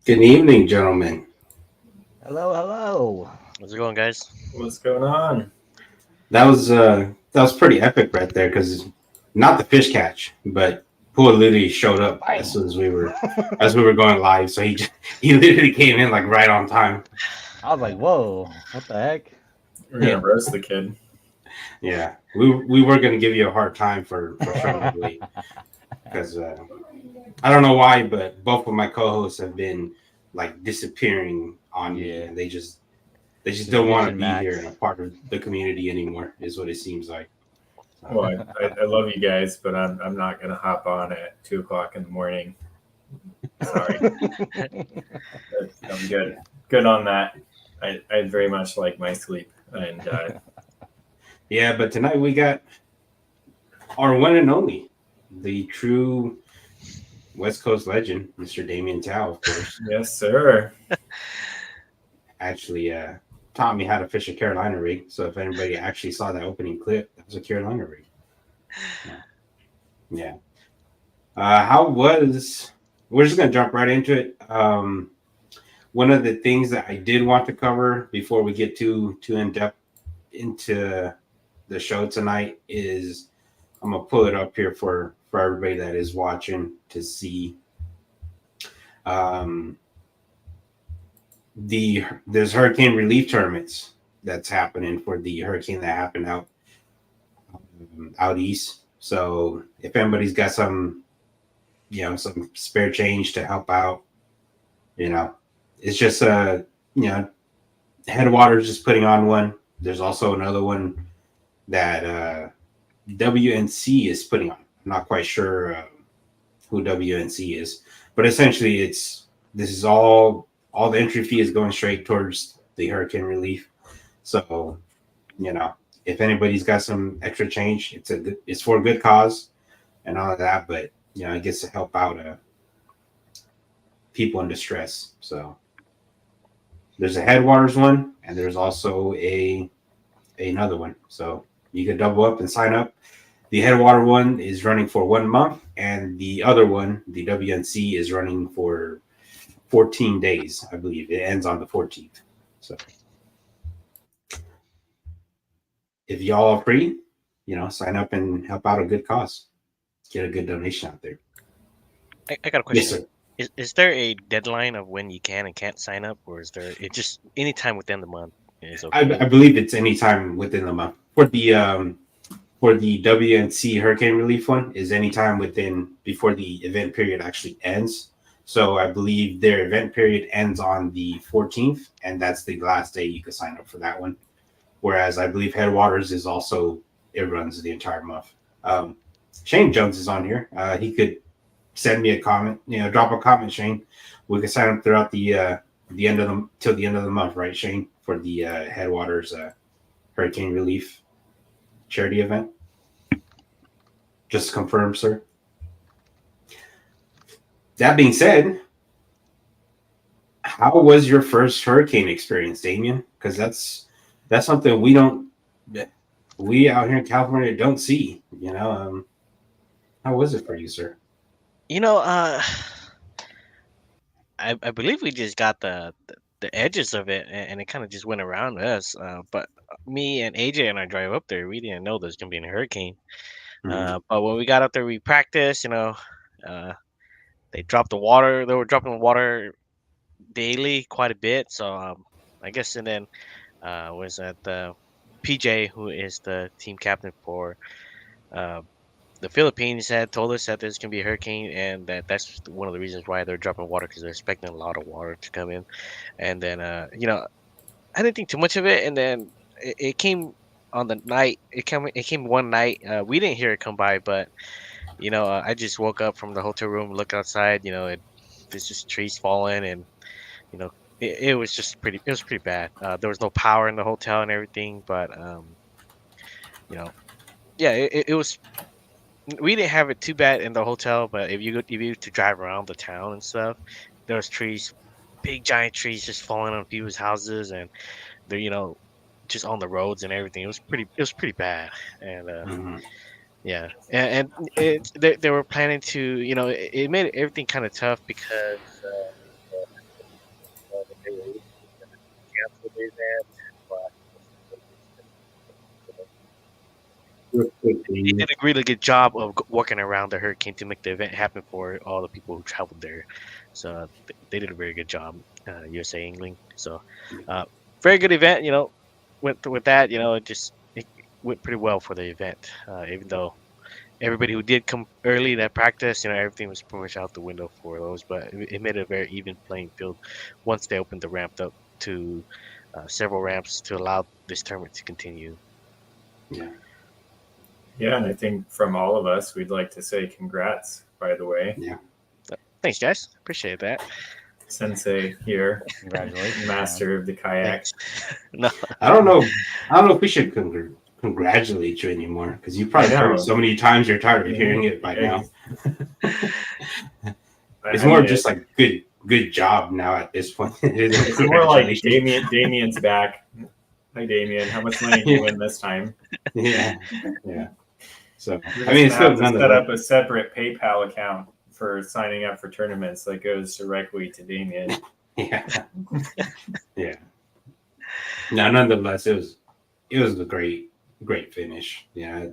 Good evening, gentlemen. Hello, hello. How's it going, guys? What's going on? That was pretty epic right there because not the fish catch, but Pool literally showed up as Bang. soon as we were going live. So he literally came in like right on time. I was like, whoa, what the heck? We're Yeah, gonna roast the kid. yeah. We were gonna give you a hard time for showing up late because I don't know why, but both of my co-hosts have been like disappearing on me, Yeah. and they just Just don't want to missing be Max. here and a part of the community anymore. Is what it seems like. Well, I love you guys, but I'm not gonna hop on at 2 o'clock in the morning. Sorry, I'm good on that. I very much like my sleep, and Yeah, but tonight we got our one and only, the true West Coast legend, Mr. Damian Thao, of course, yes, sir. actually taught me how to fish a Carolina rig. So if anybody actually saw that opening clip, that was a Carolina rig. Yeah. How was? We're just gonna jump right into it. One of the things that I did want to cover before we get too in depth into the show tonight is I'm gonna pull it up here for everybody that is watching to see. Um, there's hurricane relief tournaments that's happening for the hurricane that happened out east. So if anybody's got some spare change to help out, you know, it's just Headwaters just putting on one. There's also another one that WNC is putting on. I'm not quite sure who WNC is, but essentially this is all the entry fee is going straight towards the hurricane relief. So if anybody's got some extra change, it's for a good cause and all of that, but it gets to help out people in distress. So there's a Headwaters one, and there's also another one. So you can double up and sign up. The Headwater one is running for 1 month, and the other one, the WNC, is running for 14 days, I believe. It ends on the 14th. So if y'all are free, sign up and help out a good cause. Get a good donation out there. I got a Yes, question. sir. Is there a deadline of when you can and can't sign up, or is there it just any time within the month is I okay? believe it's anytime within the month. For the WNC hurricane relief one is anytime within before the event period actually ends. So I believe their event period ends on the 14th, and that's the last day you can sign up for that one. Whereas I believe Headwaters is also it runs the entire month. Um, Shane Jones is on here. He could send me a comment. Drop a comment, Shane. We can sign up throughout the end of the till the end of the month, right, Shane, for the Headwaters hurricane relief charity event. Just to confirm, sir. That being said, how was your first hurricane experience, Damien? Because that's something we out here in California don't see. How was it for you, sir? You know, I believe we just got the edges of it, and it kind of just went around us. But me and AJ and I drive up there, we didn't know there was gonna be a hurricane. Mm-hmm. But when we got up there, we practiced. Uh, they dropped the water. They were dropping the water daily, quite a bit. So I guess, and then was that the PJ, who is the team captain for uh, the Philippines, had told us that there's gonna be a hurricane, and that's one of the reasons why they're dropping water because they're expecting a lot of water to come in. And then I didn't think too much of it, and then it came on the night. It came one night. We didn't hear it come by, but I just woke up from the hotel room, look outside. There's just trees falling, and you know, it was just pretty. It was pretty bad. There was no power in the hotel and everything, but you know, yeah, it was. We didn't have it too bad in the hotel, but if you to drive around the town and stuff, there was trees, big giant trees just falling on people's houses, and they're just on the roads and everything. It was pretty bad, and Mm-hmm. yeah, and they were planning to it made everything kind of tough because event, but Real quick, they did a really good job of working around the hurricane to make the event happen for all the people who traveled there. So they did a very good job, USA Angling. So very good event. With that, it went pretty well for the event. Even though everybody who did come early that practice, everything was pretty much out the window for those. But it made a very even playing field once they opened the ramp up to several ramps to allow this tournament to continue. Yeah. Yeah, and I think from all of us, we'd like to say congrats, by the way. Yeah. Thanks, guys. Appreciate that. Sensei here, Congratulations, master of the kayak. Thanks. No, I don't know. I don't know if we should congratulate you anymore because you probably I know. heard it so many times you're tired of hearing it by now. It's I more mean, just like good job now at this point. it's more like Damian's back. Hi, Damian. How much money do you win this time? Yeah. So You're I mean, just it's gonna still have to set nonetheless. up a separate PayPal account for signing up for tournaments that goes directly to Damian. Yeah. No, nonetheless, it was a great finish. Yeah.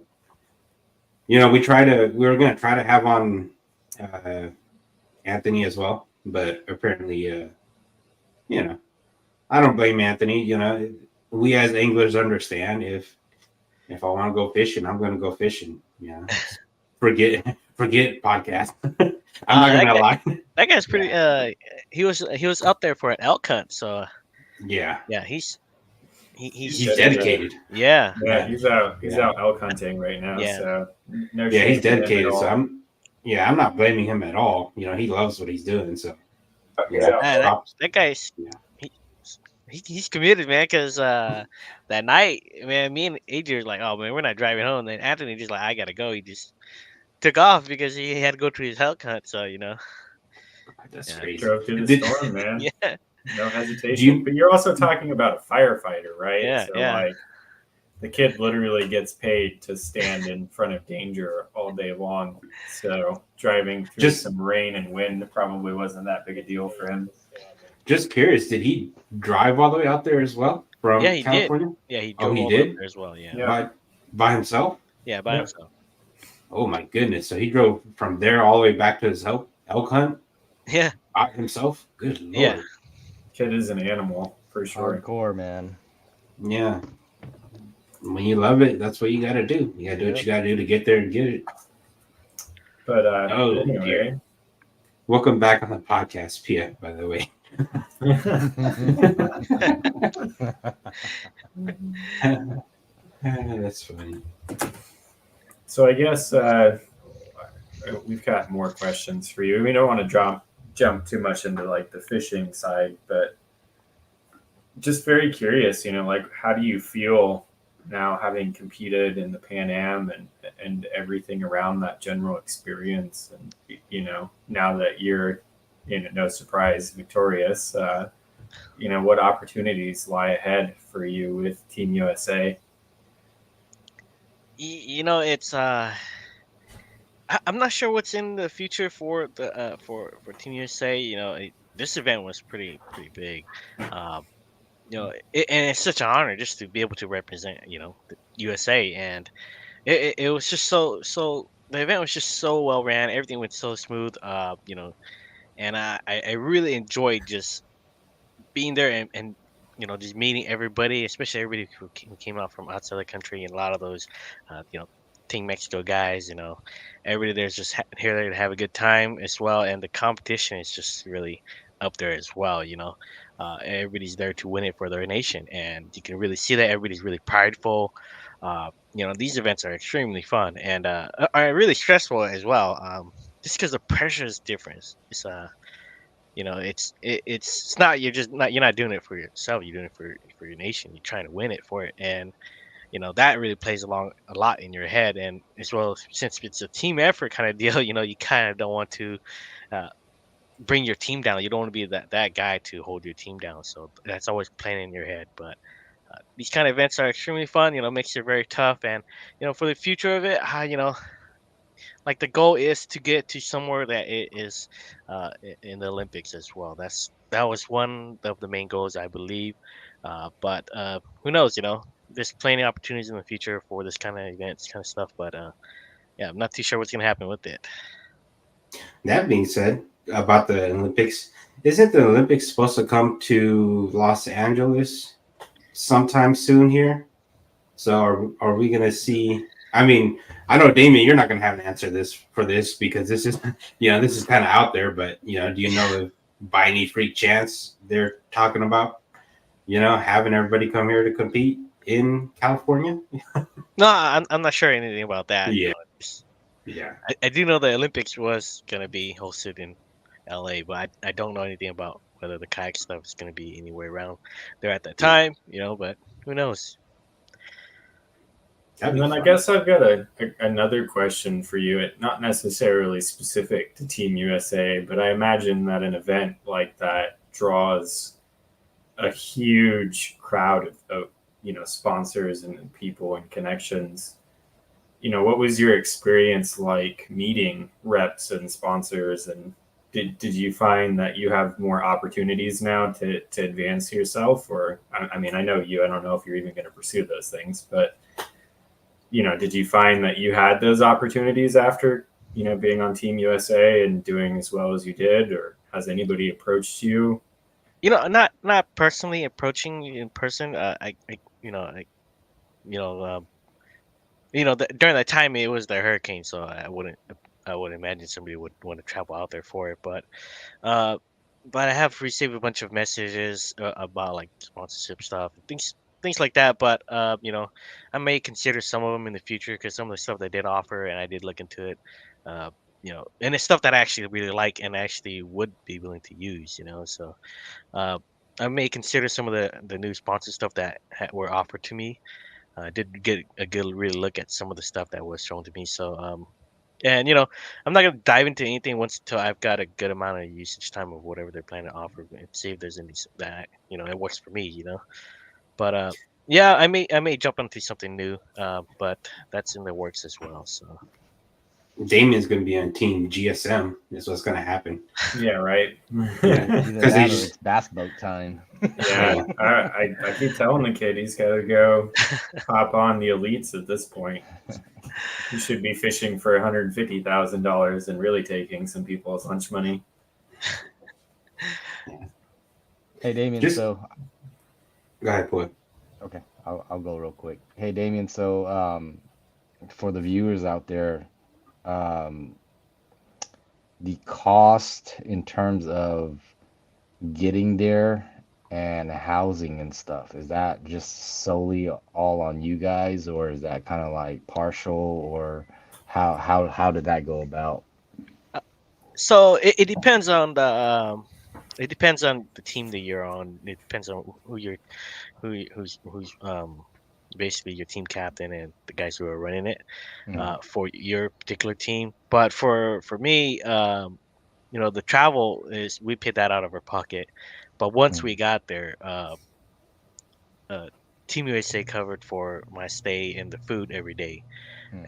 We were gonna try to have on Anthony as well, but apparently I don't blame Anthony. We as anglers understand if I want to go fishing, I'm gonna go fishing. Yeah. Forget podcast. I'm not gonna lie. that guy's pretty. He was up there for an elk hunt, so Yeah. he's He's dedicated. Yeah. Yeah, he's out elk hunting right now. Yeah. So no Yeah, shame he's to him at dedicated. all. So I'm not blaming him at all. He loves what he's doing. So That guy's Yeah. he's committed, man. Because that night, man, me and Adrian were like, oh man, we're not driving home. Then Anthony just like, I gotta go. He just took off because he had to go to his elk hunt. So That's Yeah. crazy. Drove through the storm, man. yeah, No hesitation. But you're also talking about a firefighter, right? Yeah, So yeah. like the kid literally gets paid to stand in front of danger all day long. So driving through some rain and wind probably wasn't that big a deal for him. Just curious, did he drive all the way out there as well from he California? did. Yeah, he Oh, drove he all the way did? up there as well. Yeah, Yeah. By himself? yeah, by Yeah. himself. Oh my goodness! So he drove from there all the way back to his elk hunt Yeah, by himself. Good lord! Yeah. Kid is an animal for sure. Hardcore, man. Yeah. When you love it, that's what you got to do. You got to do what you got to do to get there and get it. But Oh, anyway, dear. Welcome back on the podcast, Pia. By the way. That's funny. so I guess we've got more questions for you. We don't want to jump too much into like the fishing side, but just very curious, like how do you feel now having competed in the PanAM and everything around that general experience, and now that you're no surprise victorious, what opportunities lie ahead for you with Team USA? It's I'm not sure what's in the future for the for Team USA. This event was pretty big. And it's such an honor just to be able to represent the USA, and it was just so the event was just so well ran. Everything went so smooth. And I really enjoyed just being there and just meeting everybody, especially everybody who came out from outside the country, and a lot of those Team Mexico guys. Everybody there's just here there to have a good time as well, and the competition is just really up there as well. Everybody's there to win it for their nation, and you can really see that everybody's really prideful. These events are extremely fun and are really stressful as well. Just because the pressure is different. It's not you're not doing it for yourself. You're doing it for your nation. You're trying to win it for it, and that really plays along a lot in your head. And as well, since it's a team effort kind of deal, you kind of don't want to bring your team down. You don't want to be that guy to hold your team down. So that's always playing in your head. But these kind of events are extremely fun. Makes it very tough. And for the future of it, like the goal is to get to somewhere that it is in the Olympics as well. That was one of the main goals, I believe. But who knows? There's plenty of opportunities in the future for this kind of events, kind of stuff. But yeah, I'm not too sure what's gonna happen with it. That being said, about the Olympics, isn't the Olympics supposed to come to Los Angeles sometime soon here? So are we gonna see? I mean, I know Damian, you're not gonna have an answer for this because this is this is kind of out there. But do you know if by any freak chance they're talking about having everybody come here to compete in California? No, I'm not sure anything about that. Yeah. Yeah. I do know the Olympics was gonna be hosted in LA, but I don't know anything about whether the kayak stuff is gonna be anywhere around there at that time. But who knows? And then I guess I've got another question for you. It not necessarily specific to Team USA, but I imagine that an event like that draws a huge crowd of sponsors and people and connections. What was your experience like meeting reps and sponsors, and did you find that you have more opportunities now to advance yourself? Or I mean, I know you, I don't know if you're even going to pursue those things, but did you find that you had those opportunities after being on Team USA and doing as well as you did, or has anybody approached you? Not personally approaching you in person. During that time it was the hurricane, so I wouldn't imagine somebody would want to travel out there for it. Uh, but I have received a bunch of messages about like sponsorship stuff, things like that. But I may consider some of them in the future because some of the stuff they did offer, and I did look into it. Uh, and it's stuff that I actually really like and actually would be willing to use. So uh, I may consider some of the new sponsor stuff that were offered to me. I did get a good really look at some of the stuff that was shown to me. So and I'm not gonna dive into anything once until I've got a good amount of usage time of whatever they're planning to offer and see if there's any that it works for me. But yeah, I may jump onto something new. But that's in the works as well. So Damian's going to be on Team GSM. Is what's going to happen. Yeah, right. Yeah. Either 'Cause that they or just- it's bass boat time. Yeah, I keep telling the kid he's got to go hop on the elites at this point. He should be fishing for $150,000 and really taking some people's lunch money. Hey, Damian, Just- so Go ahead, Boy. okay, I'll go real quick. Hey, Damian, so for the viewers out there, the cost in terms of getting there and housing and stuff, is that just solely all on you guys, or is that kind of like partial, or how did that go about? so it depends on the team that you're on. It depends on who's basically your team captain and the guys who are running it for your particular team. But for me, the travel is we paid that out of our pocket. But once we got there, Team USA covered for my stay and the food every day,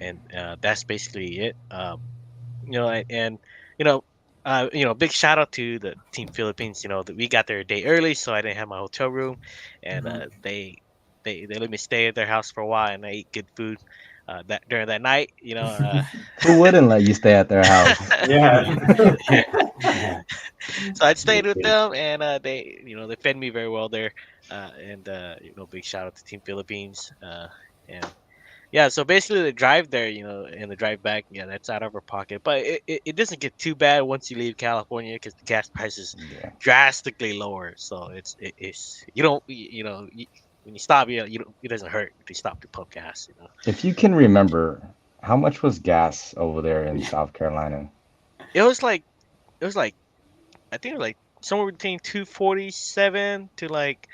and that's basically it. And big shout out to the Team Philippines. That we got there a day early, so I didn't have my hotel room, and they let me stay at their house for a while, and I ate good food. That during that night, Who wouldn't let you stay at their house? Yeah. so I stayed with them, and they fed me very well there, and big shout out to Team Philippines, and yeah. So basically, the drive there, and the drive back, yeah, that's out of our pocket, but it doesn't get too bad once you leave California because the gas prices Yeah. drastically lower. So it's you don't when you stop, it doesn't hurt if you stop to pump gas. If you can remember, how much was gas over there in South Carolina? It was like I think it was like somewhere between 247 to like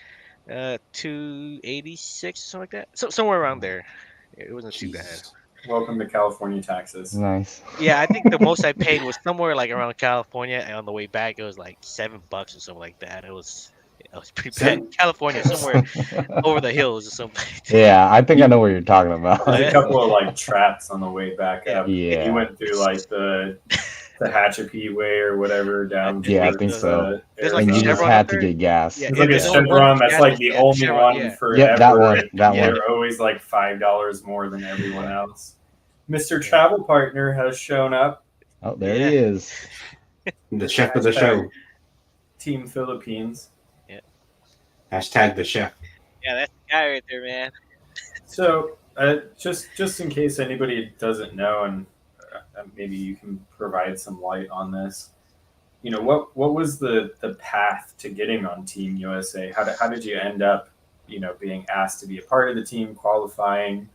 286 something like that. So somewhere around there. It wasn't too bad. Jesus. Welcome to California taxes. Nice. Yeah, I think the most I paid was somewhere like around California, and on the way back it was like $7 or something like that. It was It was pretty bad. Seven- California, somewhere over the hills or something. Yeah, I think I know what you're talking about. There's a couple of like traps on the way back Yeah. up. Yeah. You went through like the Tehachapi way or whatever down Yeah, I towards think so. There's like And the you just Chevron had up to there. get gas. Yeah, It's like a there's only one Chevron. That's gas like station. the Yeah, only Chevron, one yeah. forever. Yep, that one. That Yeah. one. They're always like $5 more than everyone else. Mr. Travel Partner has shown up. Oh, there Yeah. he is. The chef of the show. Team Philippines. Hashtag the chef. Yeah, that's the guy right there, man. So, just in case anybody doesn't know, and maybe you can provide some light on this. You know, what was the path to getting on Team USA? How did you end up, being asked to be a part of the team, qualifying?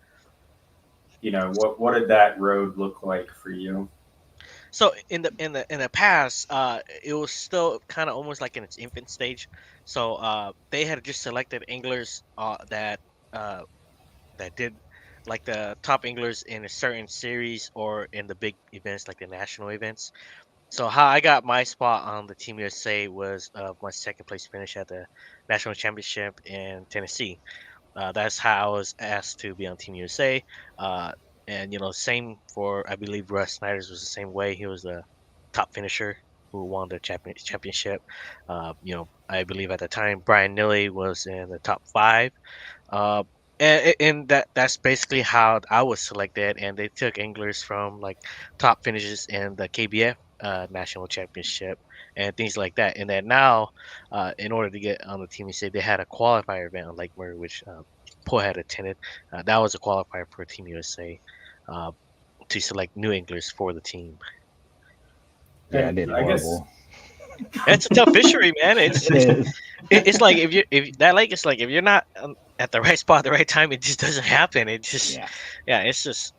You know, what did that road look like for you? So in the past, it was still kind of almost like in its infant stage. So they had just selected anglers that did like the top anglers in a certain series or in the big events like the national events. So how I got my spot on the Team USA was my second place finish at the national championship in Tennessee. That's how I was asked to be on Team USA. Uh, and same for I believe Russ Snyder's was the same way. He was the top finisher who won the championship. I believe at the time Brian Nilly was in the top five. Uh, and that's basically how I was selected. And they took anglers from like top finishes in the KBF national championship and things like that. And then now, in order to get on the team, you say they had a qualifier event on Lake Murray, which Paul had attended. That was a qualifier for Team USA uh, to select new anglers for the team. Yeah, I And did I guess- horrible. It's a tough fishery, man. It's It is. it's like if that lake is like if you're not at the right spot at the right time, it just doesn't happen. It just Yeah. it's just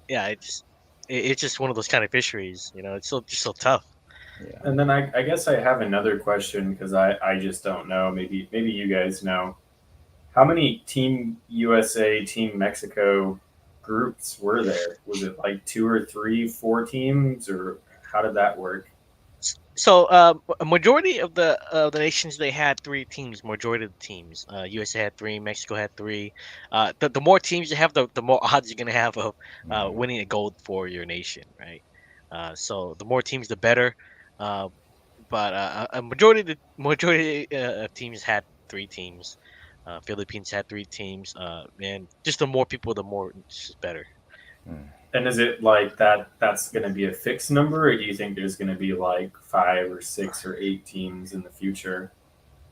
it's just one of those kind of fisheries. It's just so tough. Yeah. And then I guess I have another question because I just don't know. Maybe you guys know. How many Team USA, Team Mexico groups were there? Was it like 2 or 3, 4 teams, or how did that work? So a majority of the nations they had 3 teams. Majority of the teams, USA had 3, Mexico had 3. The more teams you have, the more odds you're gonna have of winning a gold for your nation, right? So the more teams, the better. But a majority of teams had 3 teams. Philippines had 3 teams, and just the more people, the more it's just better. And is it like that's going to be a fixed number, or do you think there's going to be like 5 or 6 or 8 teams in the future?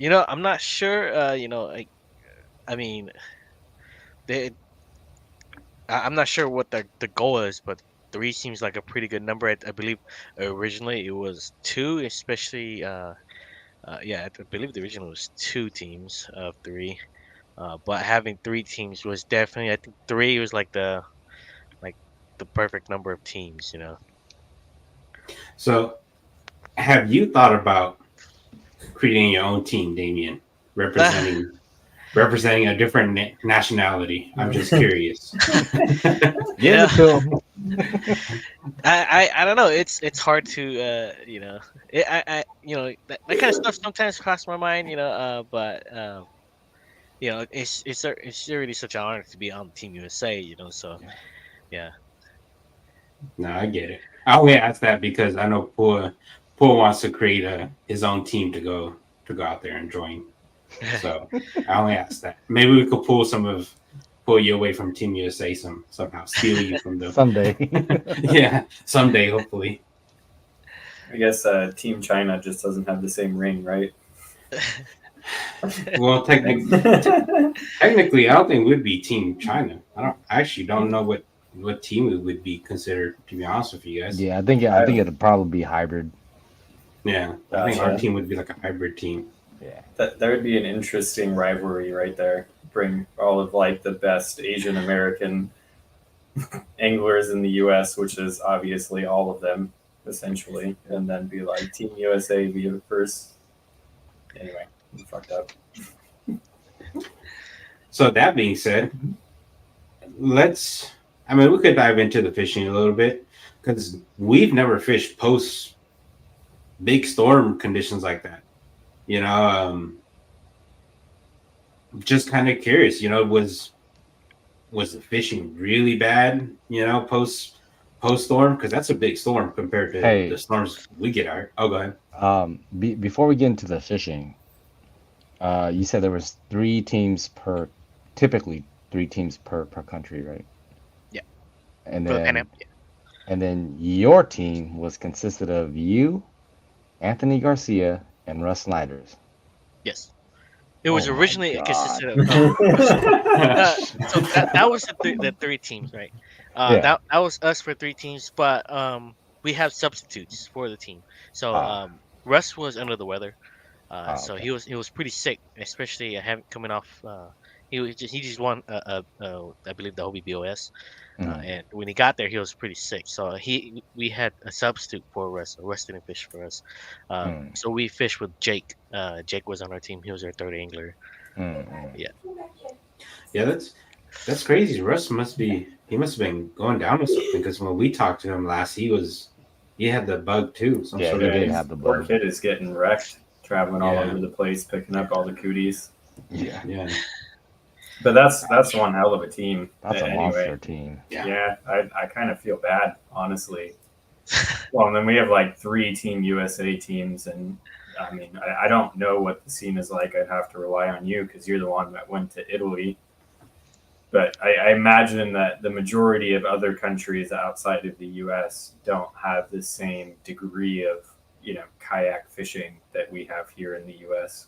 I'm not sure. I mean, I'm not sure what the goal is, but 3 seems like a pretty good number. I believe originally it was 2, especially. I believe the original was 2 teams of 3. But having 3 teams was definitely, I think 3 was like the perfect number of teams. So, have you thought about creating your own team, Damian, representing a different nationality? I'm just curious. Give it to him. I don't know. It's hard to that kind of stuff sometimes crosses my mind. But it's really such an honor to be on Team USA. So yeah. No, I get it. I only ask that because I know Paul wants to create his own team to go out there and join. So I only ask that. Maybe we could pull you away from Team USA somehow, steal you from them Someday. Yeah, someday, hopefully. I guess Team China just doesn't have the same ring, right? Well, technically, I don't think we'd be Team China. I actually don't know what team it would be considered, to be honest with you guys. Yeah, I think it'd probably be hybrid. Yeah, I think our Gotcha. team would be like a hybrid team. Yeah. That would be an interesting rivalry right there. Bring all of like the best Asian American anglers in the U.S., which is obviously all of them, essentially, and then be like Team USA be the first. Anyway, I'm fucked up. So that being said, we could dive into the fishing a little bit because we've never fished post big storm conditions like that. just kind of curious. Was the fishing really bad? Post storm, because that's a big storm compared to the Hey, storms we get. Oh, go ahead. before we get into the fishing, you said there was typically 3 teams per country, right? Yeah, And for the PanAM. then and then your team was consisted of you, Anthony Garcia, and Russ Snyder's. Yes, it Oh was my originally God. consisted of us. So that was the 3 teams, right? Yeah. That was us for 3 teams, but we have substitutes for the team. So Ah, Russ was under the weather. So okay. he was pretty sick, especially having coming off. He just won I believe the Hobie BOS, Hmm. and when he got there, he was pretty sick. So we had a substitute for Russ. Russ didn't fish for us, Mm, so we fished with Jake. Jake was on our team. He was our third angler. mm, mm. Yeah, Yeah, that's crazy. He must have been going down with something, because when we talked to him last, he had the bug too, some Yeah, sort he of. Yeah, did his have the poor bug. kid is getting wrecked, traveling all Yeah, over the place, picking up all the cooties. Yeah. yeah, But that's Gosh, one hell of a team. that's a Anyway, monster team. yeah. yeah, I kind of feel bad, honestly. Well, and then we have like 3 Team USA teams, and I mean, I don't know what the scene is like. I'd have to rely on you because you're the one that went to Italy. But I imagine that the majority of other countries outside of the U.S. don't have the same degree of kayak fishing that we have here in the U.S.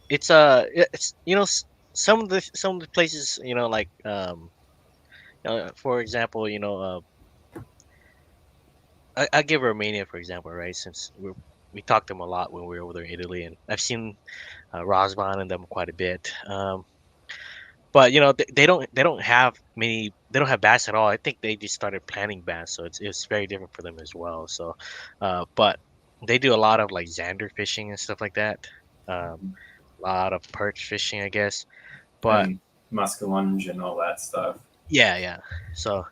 it's some of the places like for example I give Romania for example, right? Since we talked to them a lot when we were over there in Italy, and I've seen Rosban and them quite a bit. But they don't have many. They don't have bass at all. I think they just started planting bass, so it's very different for them as well. So, but they do a lot of like zander fishing and stuff like that. A lot of perch fishing, I guess. But And muskellunge and all that stuff. yeah, yeah. So,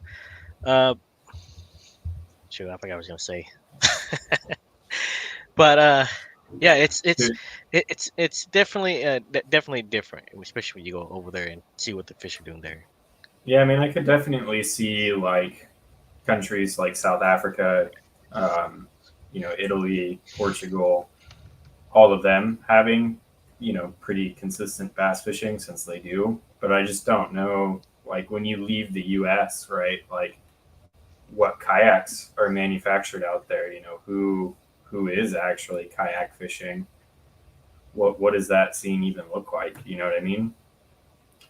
uh, shoot, I forgot what I was gonna say. But yeah, it's definitely definitely different, especially when you go over there and see what the fish are doing there. Yeah, I mean, I could definitely see like countries like South Africa, um, Italy, Portugal, all of them having, pretty consistent bass fishing since they do. But I just don't know, like when you leave the U.S., right? Like what kayaks are manufactured out there? Who is actually kayak fishing? What does that scene even look like? You know what I mean?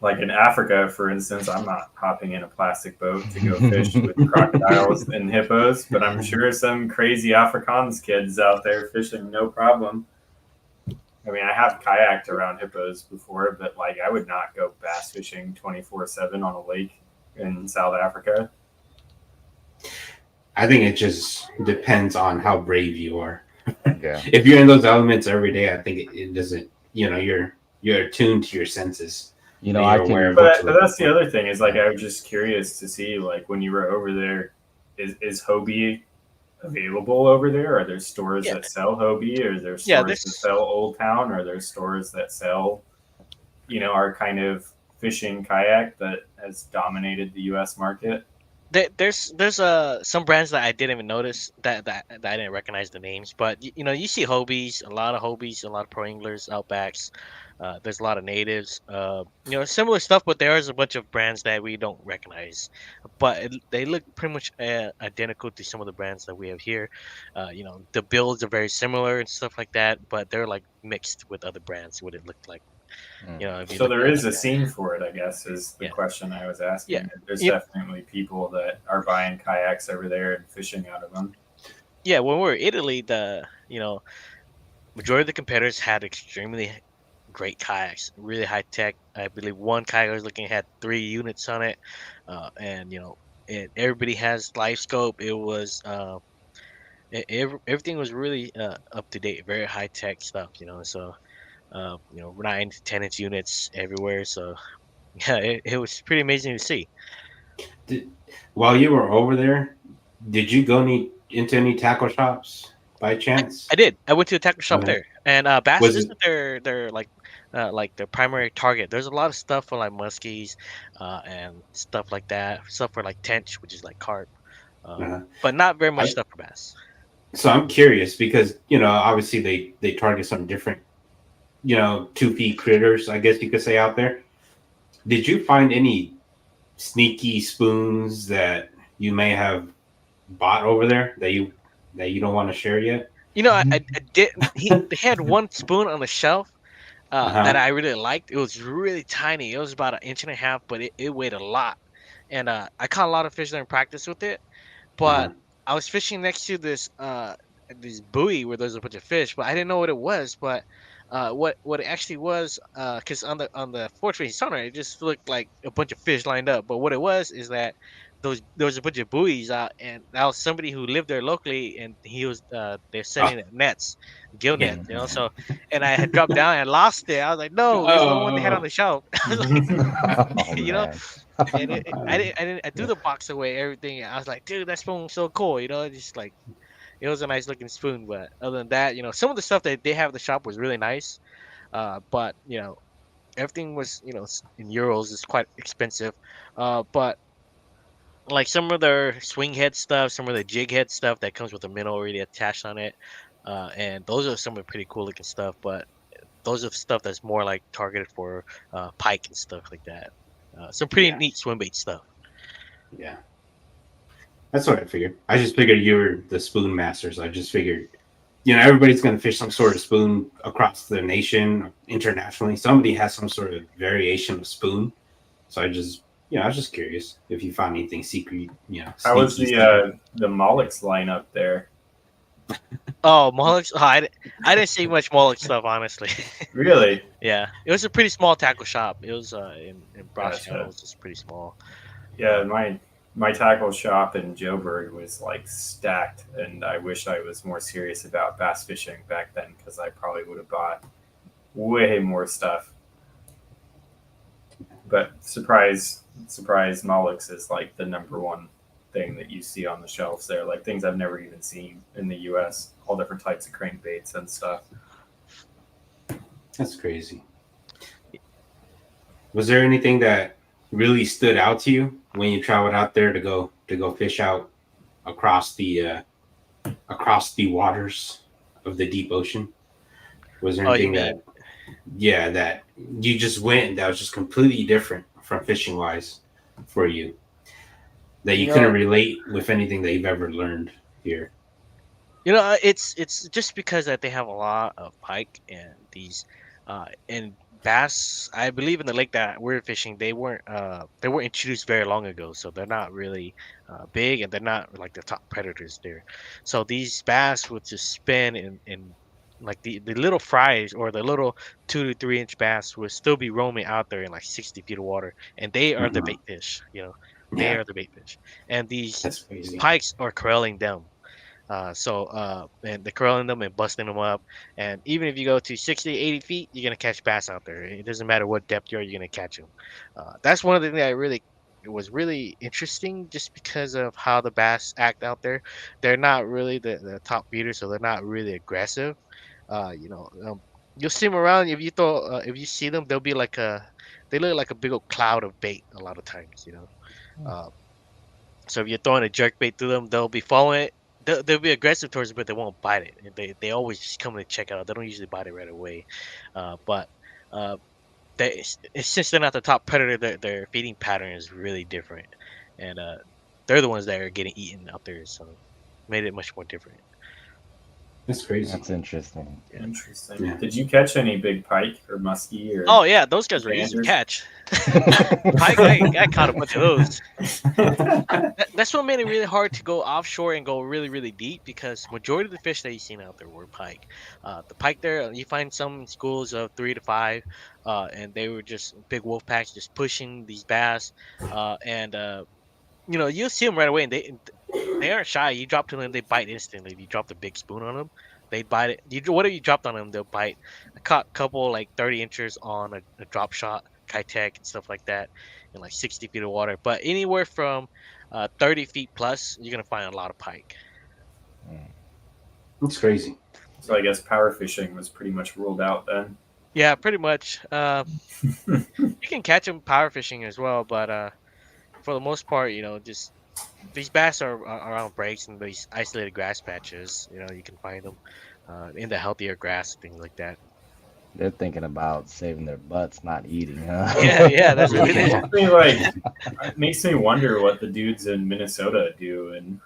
Like in Africa, for instance, I'm not hopping in a plastic boat to go fish with crocodiles and hippos, but I'm sure some crazy Afrikaans kids out there fishing no problem. I mean, I have kayaked around hippos before, but like I would not go bass fishing 24/7 on a lake in South Africa. I think it just depends on how brave you are. Yeah. If you're in those elements every day, I think it doesn't. You're attuned to your senses, and I you're aware of can. what you're But looking that's the for. other thing is like I was just curious to see like when you were over there, is Hobie available over there? Are there stores Yeah, that sell Hobie? Or are there yeah. stores that There's sell Old Town? Or are there stores that sell, our kind of fishing kayak that has dominated the U.S. market? there's some brands that I didn't even notice that I didn't recognize the names, but you see Hobies, a lot of Hobies, a lot of Pro Anglers, Outbacks. There's a lot of natives. Similar stuff, but there is a bunch of brands that we don't recognize, but they look pretty much identical to some of the brands that we have here. The builds are very similar and stuff like that, but they're like mixed with other brands. What it looked like, Mm. if you So look there at is like a scene for it, I guess, is the yeah, question I was yeah. asking. There's You, definitely people that are buying kayaks over there and fishing out of them. yeah, when we were in Italy, the majority of the competitors had extremely great kayaks, really high tech. I believe one kayak I was looking at had 3 units on it, and everybody has live scope. It was everything was really up to date, very high tech stuff. So 9 to 10 inch units everywhere. So yeah, it was pretty amazing to see. Did, while you were over there, did you go into any tackle shops by I chance? did. I went to a tackle shop Okay. there, and Bass Was it? isn't their like like the primary target. There's a lot of stuff for like muskies, and stuff like that. Stuff for like tench, which is like carp, Uh-huh. but not very much I, stuff for bass. so I'm curious because obviously they target some different 2 feet critters, I guess you could say, out there. Did you find any sneaky spoons that you may have bought over there that you don't want to share yet? I did. They had one spoon on the shelf that Uh-huh. I really liked. It was really tiny. It was about an inch and a half, but it weighed a lot. And I caught a lot of fish there in practice with it. Uh-huh. But I was fishing next to this buoy where there's a bunch of fish, but I didn't know what it was. But what it actually was, because on the forward facing sonar, it just looked like a bunch of fish lined up. But what it was is that there was a bunch of buoys out, and that was somebody who lived there locally, and they're Oh, setting nets, gill yeah. nets, So, and I had dropped down and lost it. I was like, no, it's the one they had on Oh. the shelf. I was like, Oh you know, man. and I threw the box away, everything. I was like, dude, that spoon was so cool, just like it was a nice looking spoon. But other than that, some of the stuff that they have at the shop was really nice. But everything was in euros. It's quite expensive. But like some of their swing head stuff, some of the jig head stuff that comes with a minnow already attached on it, and those are some of the pretty cool looking stuff. But those are stuff that's more like targeted for pike and stuff like that. Some pretty Yeah. neat swim bait stuff. Yeah. That's what I figured. I just figured you were the spoon masters. I just figured, everybody's going to fish some sort of spoon across the nation, internationally. Somebody has some sort of variation of spoon. So I was just curious if you found anything secret, How was sneaky. the Mollix lineup there? Oh, Moloch. Oh, I didn't see much Moloch stuff, honestly. Really? Yeah, it was a pretty small tackle shop. It was in Brasco. Gotcha. It was just pretty small. Yeah, my tackle shop in Joburg was like stacked, and I wish I was more serious about bass fishing back then because I probably would have bought way more stuff. But surprise, Mollix is like the number one thing that you see on the shelves there, like things I've never even seen in the U.S. All different types of crankbaits and stuff. That's crazy. Was there anything that really stood out to you when you traveled out there to go fish out across the waters of the deep ocean? Was there Oh, you anything mean? that you just went that was just completely different from fishing wise for you, that you couldn't relate with anything that you've ever learned here? It's just because that they have a lot of pike and these, and bass. I believe in the lake that we're fishing, they were introduced very long ago, so they're not really big, and they're not like the top predators there. So these bass would just spin in like the little fries or the little 2 to 3 inch bass would still be roaming out there in like 60 feet of water, and they are the Mhm. bait fish. They Yeah, are the bait fish, and these that's crazy. pikes are corralling them. And they're curling them and busting them up. And even if you go to 60, 80 feet, you're going to catch bass out there. It doesn't matter what depth you are, you're going to catch them. That's one of the things that it was really interesting just because of how the bass act out there. They're not really the top feeders, so they're not really aggressive. You'll see them around. If you see them, they look like a big old cloud of bait a lot of times. Uh, so if you're throwing a jerk bait through them, they'll be following it. They'll be aggressive towards it, but they won't bite it. And they always just come to check it out. They don't usually bite it right away. But uh, since they're not the top predator, their feeding pattern is really different, and they're the ones that are getting eaten out there. So made it much more different. That's crazy. That's interesting. Interesting. Yeah. Did you catch any big pike or muskie or? Oh yeah, those guys were easy to Randers? catch. I caught a bunch of those. That's what made it really hard to go offshore and go really, really deep because majority of the fish that you seen out there were pike. The pike there, you find some in schools of 3 to 5, and they were just big wolf packs just pushing these bass. And you'll see them right away, and they aren't shy. You drop to them, they bite instantly. If you drop the big spoon on them, they bite it. Whatever you dropped on them, they'll bite. I caught a couple like 30 inches on a drop shot, Kitech and stuff like that, in like 60 feet of water. But anywhere from 30 feet plus, you're gonna find a lot of pike. That's crazy. So I guess power fishing was pretty much ruled out then. Yeah, pretty much. You can catch them power fishing as well, but for the most part, just these bass are around breaks and these isolated grass patches. You can find them in the healthier grass, things like that. They're thinking about saving their butts, not eating, huh? Yeah, yeah, that's what it is. It makes me wonder what the dudes in Minnesota do, and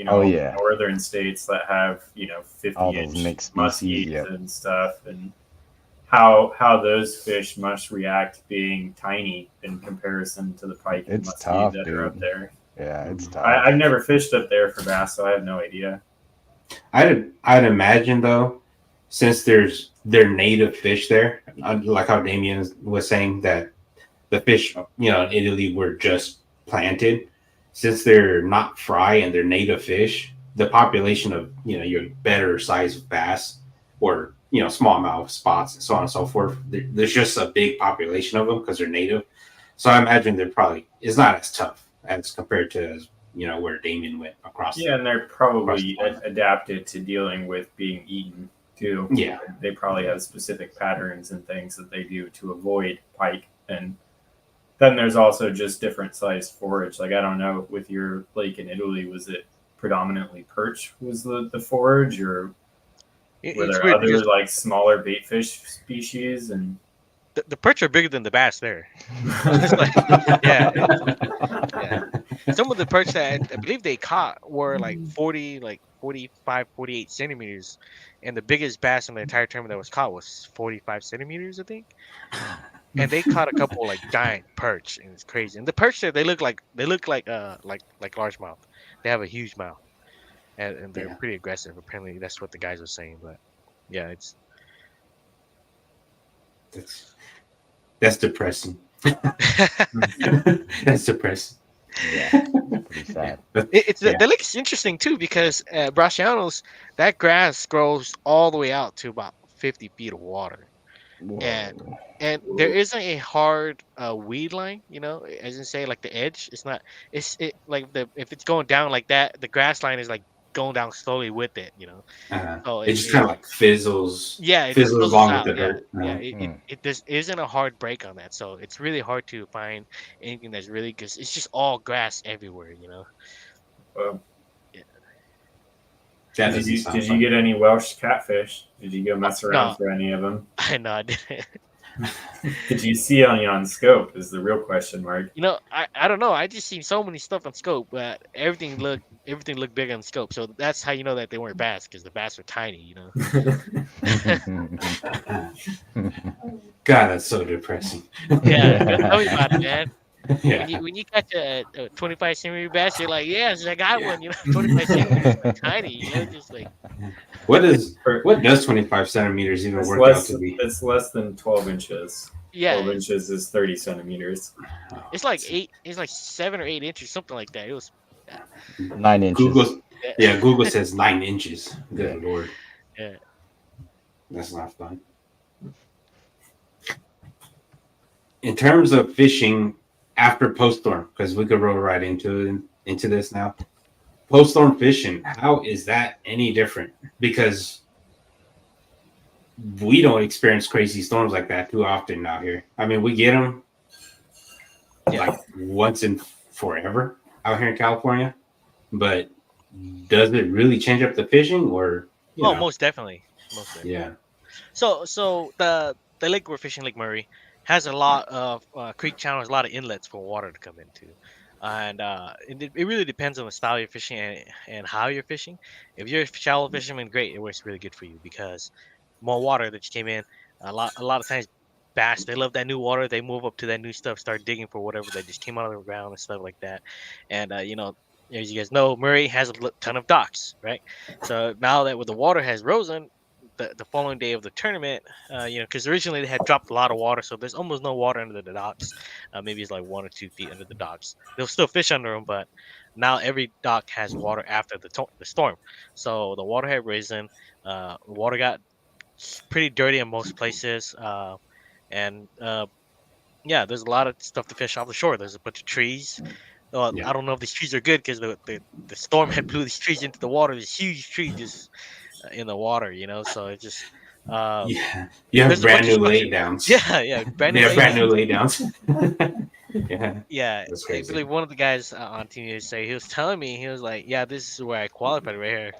Oh yeah, northern states that have all 50 those inch mixed species. muskies Yep, and stuff, and how those fish must react being tiny in comparison to the pike and it's muskie tough, that are up dude. there. Yeah, it's Mhm. tough. I've never fished up there for bass, so I have no idea. I'd imagine though, since they're native fish there, like how Damian was saying that the fish, in Italy were just planted. Since they're not fry and they're native fish, the population of your better sized bass or smallmouth spots and so on and so forth, there's just a big population of them because they're native. So I imagine they're probably it's not as tough as compared to where Damien went across. Yeah, and they're Across the probably pond. adapted to dealing with being eaten too. Yeah, They probably have specific patterns and things that they do to avoid pike. And then there's also just different sized forage. Like I don't know, with your lake in Italy, was it predominantly perch was the forage, or were It's there weird other because like smaller bait fish species? And the perch are bigger than the bass there. It's like, yeah, yeah. Some of the perch that I believe they caught were like 40, like 45, 48 centimeters, and the biggest bass in the entire tournament that was caught was 45 centimeters, I think. And they caught a couple like giant perch, and it's crazy. And the perch there, they look like largemouth. They have a huge mouth, and they're yeah, pretty aggressive. Apparently, that's what the guys were saying. But yeah, it's that's that's depressing. That's depressing. Yeah, pretty sad. it's Yeah. the lake is interesting too because Brasilianos, that grass grows all the way out to about 50 feet of water, and Whoa. and there isn't a hard weed line, as in say like the edge. It's not. Like the if it's going down like that, the grass line is like going down slowly with it. So It just kind of like yeah, it just fizzles fizzles along with out. the Yeah, dirt. yeah. It, it Hmm. it just isn't a hard break on that, so it's really hard to find anything that's really because it's just all grass everywhere. well, Yeah. That did doesn't you sound did you fun. get any Welsh catfish? Did you go mess around No, for any of them? I know I didn't. Did you see any on scope? Is the real question mark. I don't know. I just seen so many stuff on scope, but everything looked big on scope. So that's how you know that they weren't bass because the bass were tiny. God, that's so depressing. Yeah, tell me Yeah. about it, man. When Yeah. you catch a 25 centimeter bass, you're like, yes, I got one. 25 centimeters, like tiny. Just like What is For- what does 25 centimeters even It's work out less. to be? It's less than 12 inches. yeah, 12 inches is 30 centimeters. Oh, it's like 8. It's like 7 or 8 inches, something like that. It was. 9 inches. Google, Yeah, yeah, Google says 9 inches. Good Yeah. lord, yeah. that's not fun. In terms of fishing after post storm, because we could roll right into this now. Post storm fishing, how is that any different? Because we don't experience crazy storms like that too often out here. I mean, we get them Yeah. like once in forever out here in California, but does it really change up the fishing or Oh, most definitely. Most definitely. yeah. So the lake we're fishing, Lake Murray, has a lot of creek channels, a lot of inlets for water to come into, and it really depends on the style you're fishing and how you're fishing. If you're a shallow fisherman, great, it works really good for you because more water that you came in. A lot of times, bass they love that new water. They move up to that new stuff, start digging for whatever that just came out of the ground and stuff like that. And as you guys know, Murray has a ton of docks, right? So now that with the water has risen, the following day of the tournament, because originally they had dropped a lot of water, so there's almost no water under the docks. Maybe it's like 1 or 2 feet under the docks. They'll still fish under them, but now every dock has water after the storm. So the water had risen. The water got pretty dirty in most places, and yeah, there's a lot of stuff to fish off the shore. There's a bunch of trees. Yeah. I don't know if these trees are good because the storm had blew these trees into the water. This huge tree just in the water, so it's just Uh, Yeah, you have there's a brand bunch of new stuff. laydowns. Yeah, yeah, brand They new have brand new laydowns. laydowns. Yeah, Yeah, that's I crazy. believe one of the guys on team say he was telling me he was like, "Yeah, this is where I qualified right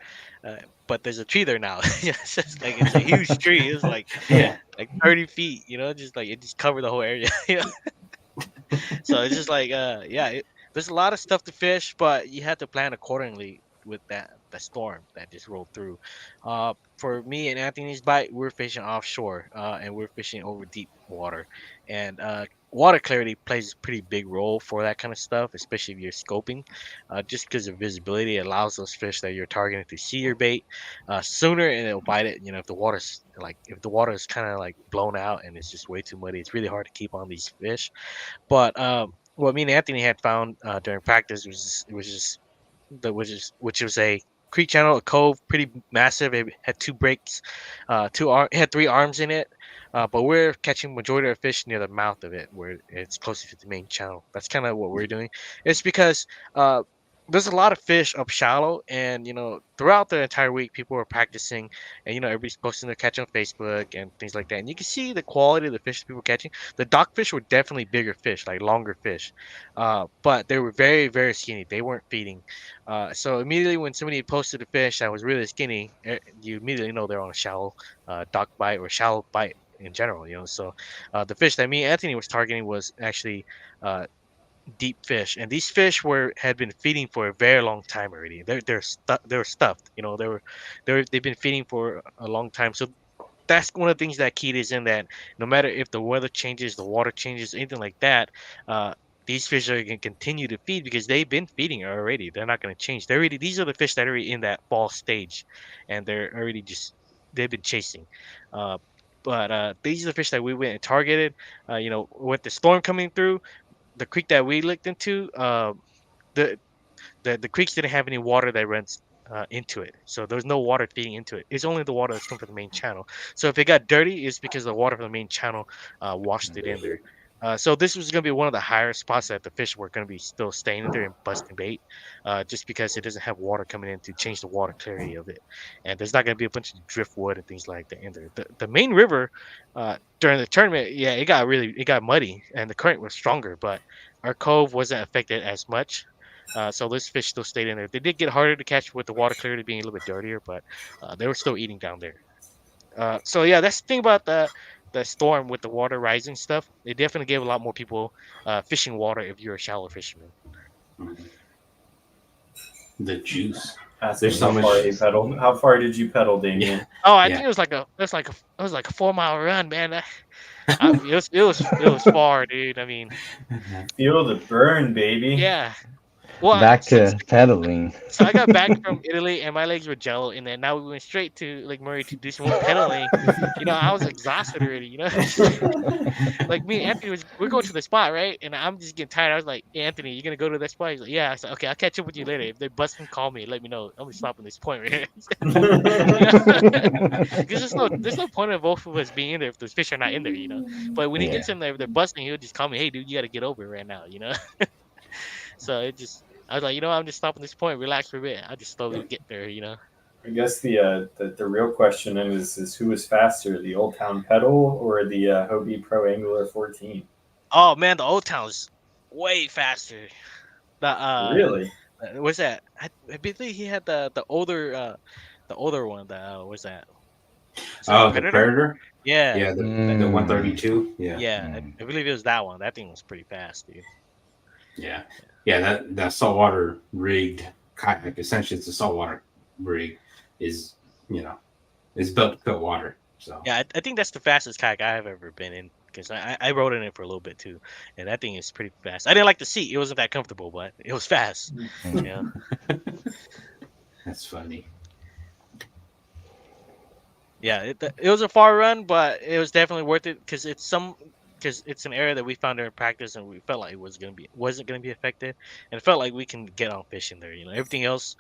here, but there's a tree there now. It's just like it's a huge tree. It's Yeah, like 30 feet. Just like it just covered the whole area. So it's just like yeah, there's a lot of stuff to fish, but you have to plan accordingly with that the storm that just rolled through. For me and Anthony's bite, we're fishing offshore, and we're fishing over deep water, and water clarity plays a pretty big role for that kind of stuff, especially if you're scoping. Just because of visibility, it allows those fish that you're targeting to see your bait sooner, and it'll bite it. If the water is kind of like blown out and it's just way too muddy, it's really hard to keep on these fish. But what me and Anthony had found during practice which was a creek channel, a cove, pretty massive. It had two breaks, it had three arms in it. But we're catching majority of fish near the mouth of it, where it's closer to the main channel. That's kind of what we're doing. It's because there's a lot of fish up shallow, and throughout the entire week, people were practicing, and everybody's posting their catch on Facebook and things like that. And you can see the quality of the fish people were catching. The dock fish were definitely bigger fish, like longer fish, but they were very, very skinny. They weren't feeding. So immediately when somebody posted a fish that was really skinny, you immediately know they're on a shallow dock bite or shallow bite in general. So the fish that me and Anthony was targeting was actually uh, deep fish, and these fish had been feeding for a very long time already. They were stuffed. They've been feeding for a long time. So that's one of the things that keyed is in that no matter if the weather changes, the water changes, anything like that, uh, these fish are going to continue to feed because they've been feeding already. They're not going to change. These are the fish that are in that fall stage, and they're already just they've been chasing. Uh, but these are the fish that we went and targeted. With the storm coming through, the creek that we looked into, the the creeks didn't have any water that runs into it, so there's no water feeding into it. It's only the water that's coming from the main channel. So if it got dirty, it's because the water from the main channel washed it in there. So this was going to be one of the higher spots that the fish were going to be still staying in there and busting bait, just because it doesn't have water coming in to change the water clarity of it, and there's not going to be a bunch of driftwood and things like that in there. The main river during the tournament, yeah, it got muddy and the current was stronger, but our cove wasn't affected as much. So those fish still stayed in there. They did get harder to catch with the water clarity being a little bit dirtier, but they were still eating down there. So yeah, that's the thing about the storm with the water rising stuff. It definitely gave a lot more people fishing water if you're a shallow fisherman. Mhm. The juice. Asking There's so how far he much. pedaled. How far did you pedal, Yeah, Damien? Oh, I yeah. think it was like a 4 mile run, man. It was far, dude. I mean, Feel the burn, baby. yeah. Well, Back to pedaling. so I got back from Italy and my legs were jello, and then now we went straight to Lake Murray to do some more pedaling. I was exhausted already. Like me and Anthony we're going to the spot, right? And I'm just getting tired. I was like, hey, Anthony, you gonna go to that spot? He's like, yeah. I said, okay, I'll catch up with you later. If they bust and call me, let me know. I'm gonna stop at this point right here. Because there's no point of both of us being in there if those fish are not in there. But when he Yeah. gets in there, if they're busting, he'll just call me, hey, dude, you gotta get over it right now. So I was like, I'm just stopping this point, relax for a bit. I'll just slowly get there. I guess the real question is who was faster, the Old Town Pedal or the Hobie Pro Angler 14? Oh man, the Old Town's way faster. The Really? what's that? I believe he had the older one. What's that? Is that Oh, the Predator? Predator. Yeah, Yeah, the Mm. 132. Yeah, yeah. I, Mm. I believe it was that one. That thing was pretty fast, dude. yeah, yeah. That saltwater rigged kayak, essentially, it's a saltwater rig, is you know is built to cut water. So Yeah, I think that's the fastest kayak I've ever been in because I rode in it for a little bit too, and that thing is pretty fast. I didn't like the seat; it wasn't that comfortable, but it was fast. Yeah. that's funny. Yeah, it was a far run, but it was definitely worth it because it's an area that we found during practice, and we felt like it wasn't gonna be affected, and it felt like we can get on fishing there. Everything else,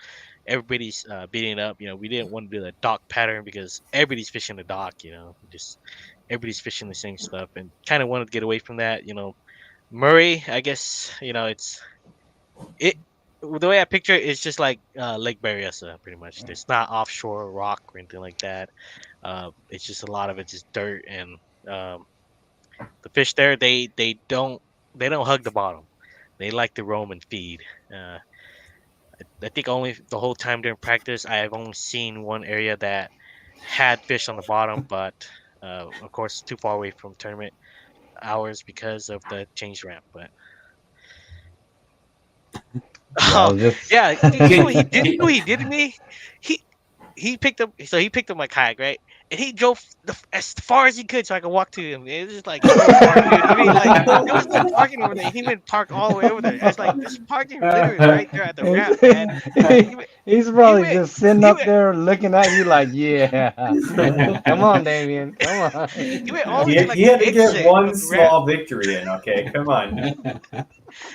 everybody's beating it up. We didn't want to do the dock pattern because everybody's fishing the dock. Just everybody's fishing the same stuff, and kind of wanted to get away from that. Murray, I guess, it the way I picture it is just like Lake Berryessa, pretty much. It's not offshore rock or anything like that. It's just a lot of it's just dirt, and um, the fish there they don't hug the bottom. They like to roam and feed. Uh, I think only the whole time during practice I've only seen one area that had fish on the bottom, but of course too far away from tournament hours because of the change ramp. But Yeah, I oh was just yeah, dude, you know what he did? You know Can- what he did to me? He he picked up my kayak, right? And he drove as far as he could so I could walk to him. It was just like so far, dude. I mean, like there was no parking over there. He went park all the way over there. It's like this parking literally right there at the ramp, man. He went, he's he probably went, just sitting he up went, there looking at you like, yeah. Come on, Damien. Come on. he went all the way He, to like he the had to get exit one of the ramp. small victory in. Okay, come on.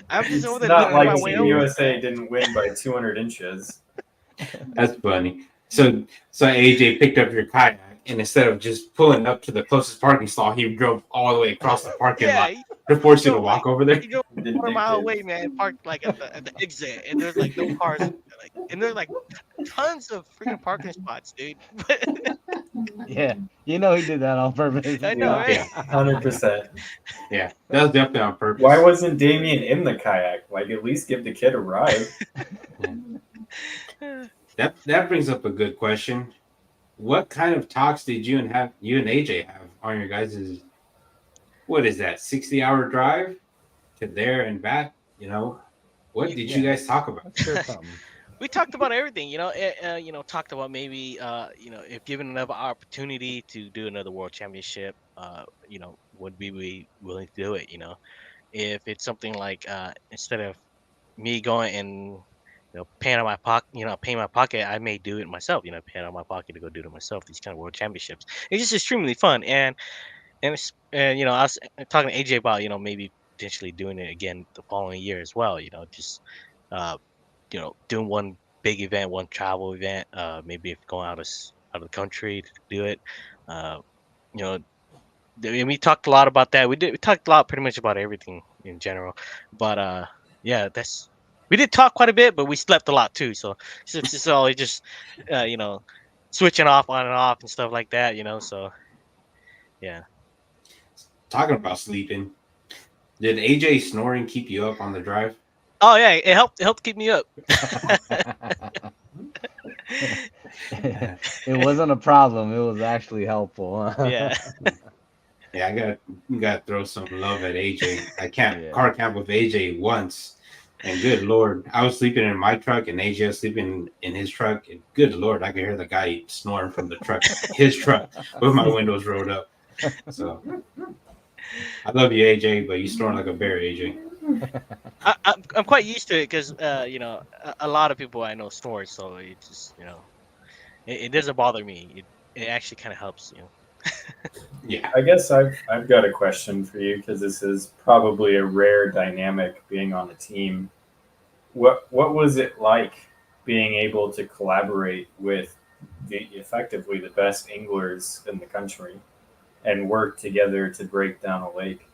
I'm just over It's there not looking at like my That's way Team over weird. there, USA man. didn't win by 200 inches. That's funny. So AJ picked up your kayak, and instead of just pulling up to the closest parking stall, he drove all the way across the parking Yeah, lot to force you to drove like walk over there. he drove He a didn't quarter do mile away, kids. man. Parked like at the exit, and there's like no cars, like, and there's like tons of freaking parking spots, dude. But Yeah, he did that on purpose. I know, Yeah, right? Yeah, 100%. yeah, that was definitely on Why purpose. wasn't Damian in the kayak? Like, at least give the kid a ride. That brings up a good question. What kind of talks did you and AJ have on your guys' what is that 60-hour drive to there and back? What You, did you Yeah, guys talk about? I'm sure something. we talked about everything, talked about maybe, if given another opportunity to do another world championship, would we be willing to do it? If it's something like, instead of me going and paying my pocket, I may do it myself. Paying out my pocket to go do it myself. These kind of world championships. It's just extremely fun, and I was talking to AJ about maybe potentially doing it again the following year as well. Just uh, doing one big event, one travel event. Maybe if going out of the country to do it. Uh, you know, and we talked a lot about that. We talked a lot, pretty much about everything in general. But yeah, that's we did talk quite a bit, but we slept a lot too. So it's just all just uh, you know switching off on and off and stuff like that. So yeah. Talking about sleeping, did AJ snoring keep you up on the drive? Oh yeah, it helped keep me up. It wasn't a problem. It was actually helpful. Yeah. Yeah, I gotta throw some love at AJ. I can't Yeah. car camp with AJ once, and good lord, I was sleeping in my truck, and AJ was sleeping in his truck, and good lord, I could hear the guy snoring from the truck, his truck, with my windows rolled up. So I love you, AJ, but you snoring like a bear, AJ. I'm quite used to it because a lot of people I know snore, so it just it doesn't bother me. It actually kind of helps. Yeah, I guess I've got a question for you because this is probably a rare dynamic being on a team. What was it like being able to collaborate with effectively the best anglers in the country and work together to break down a lake?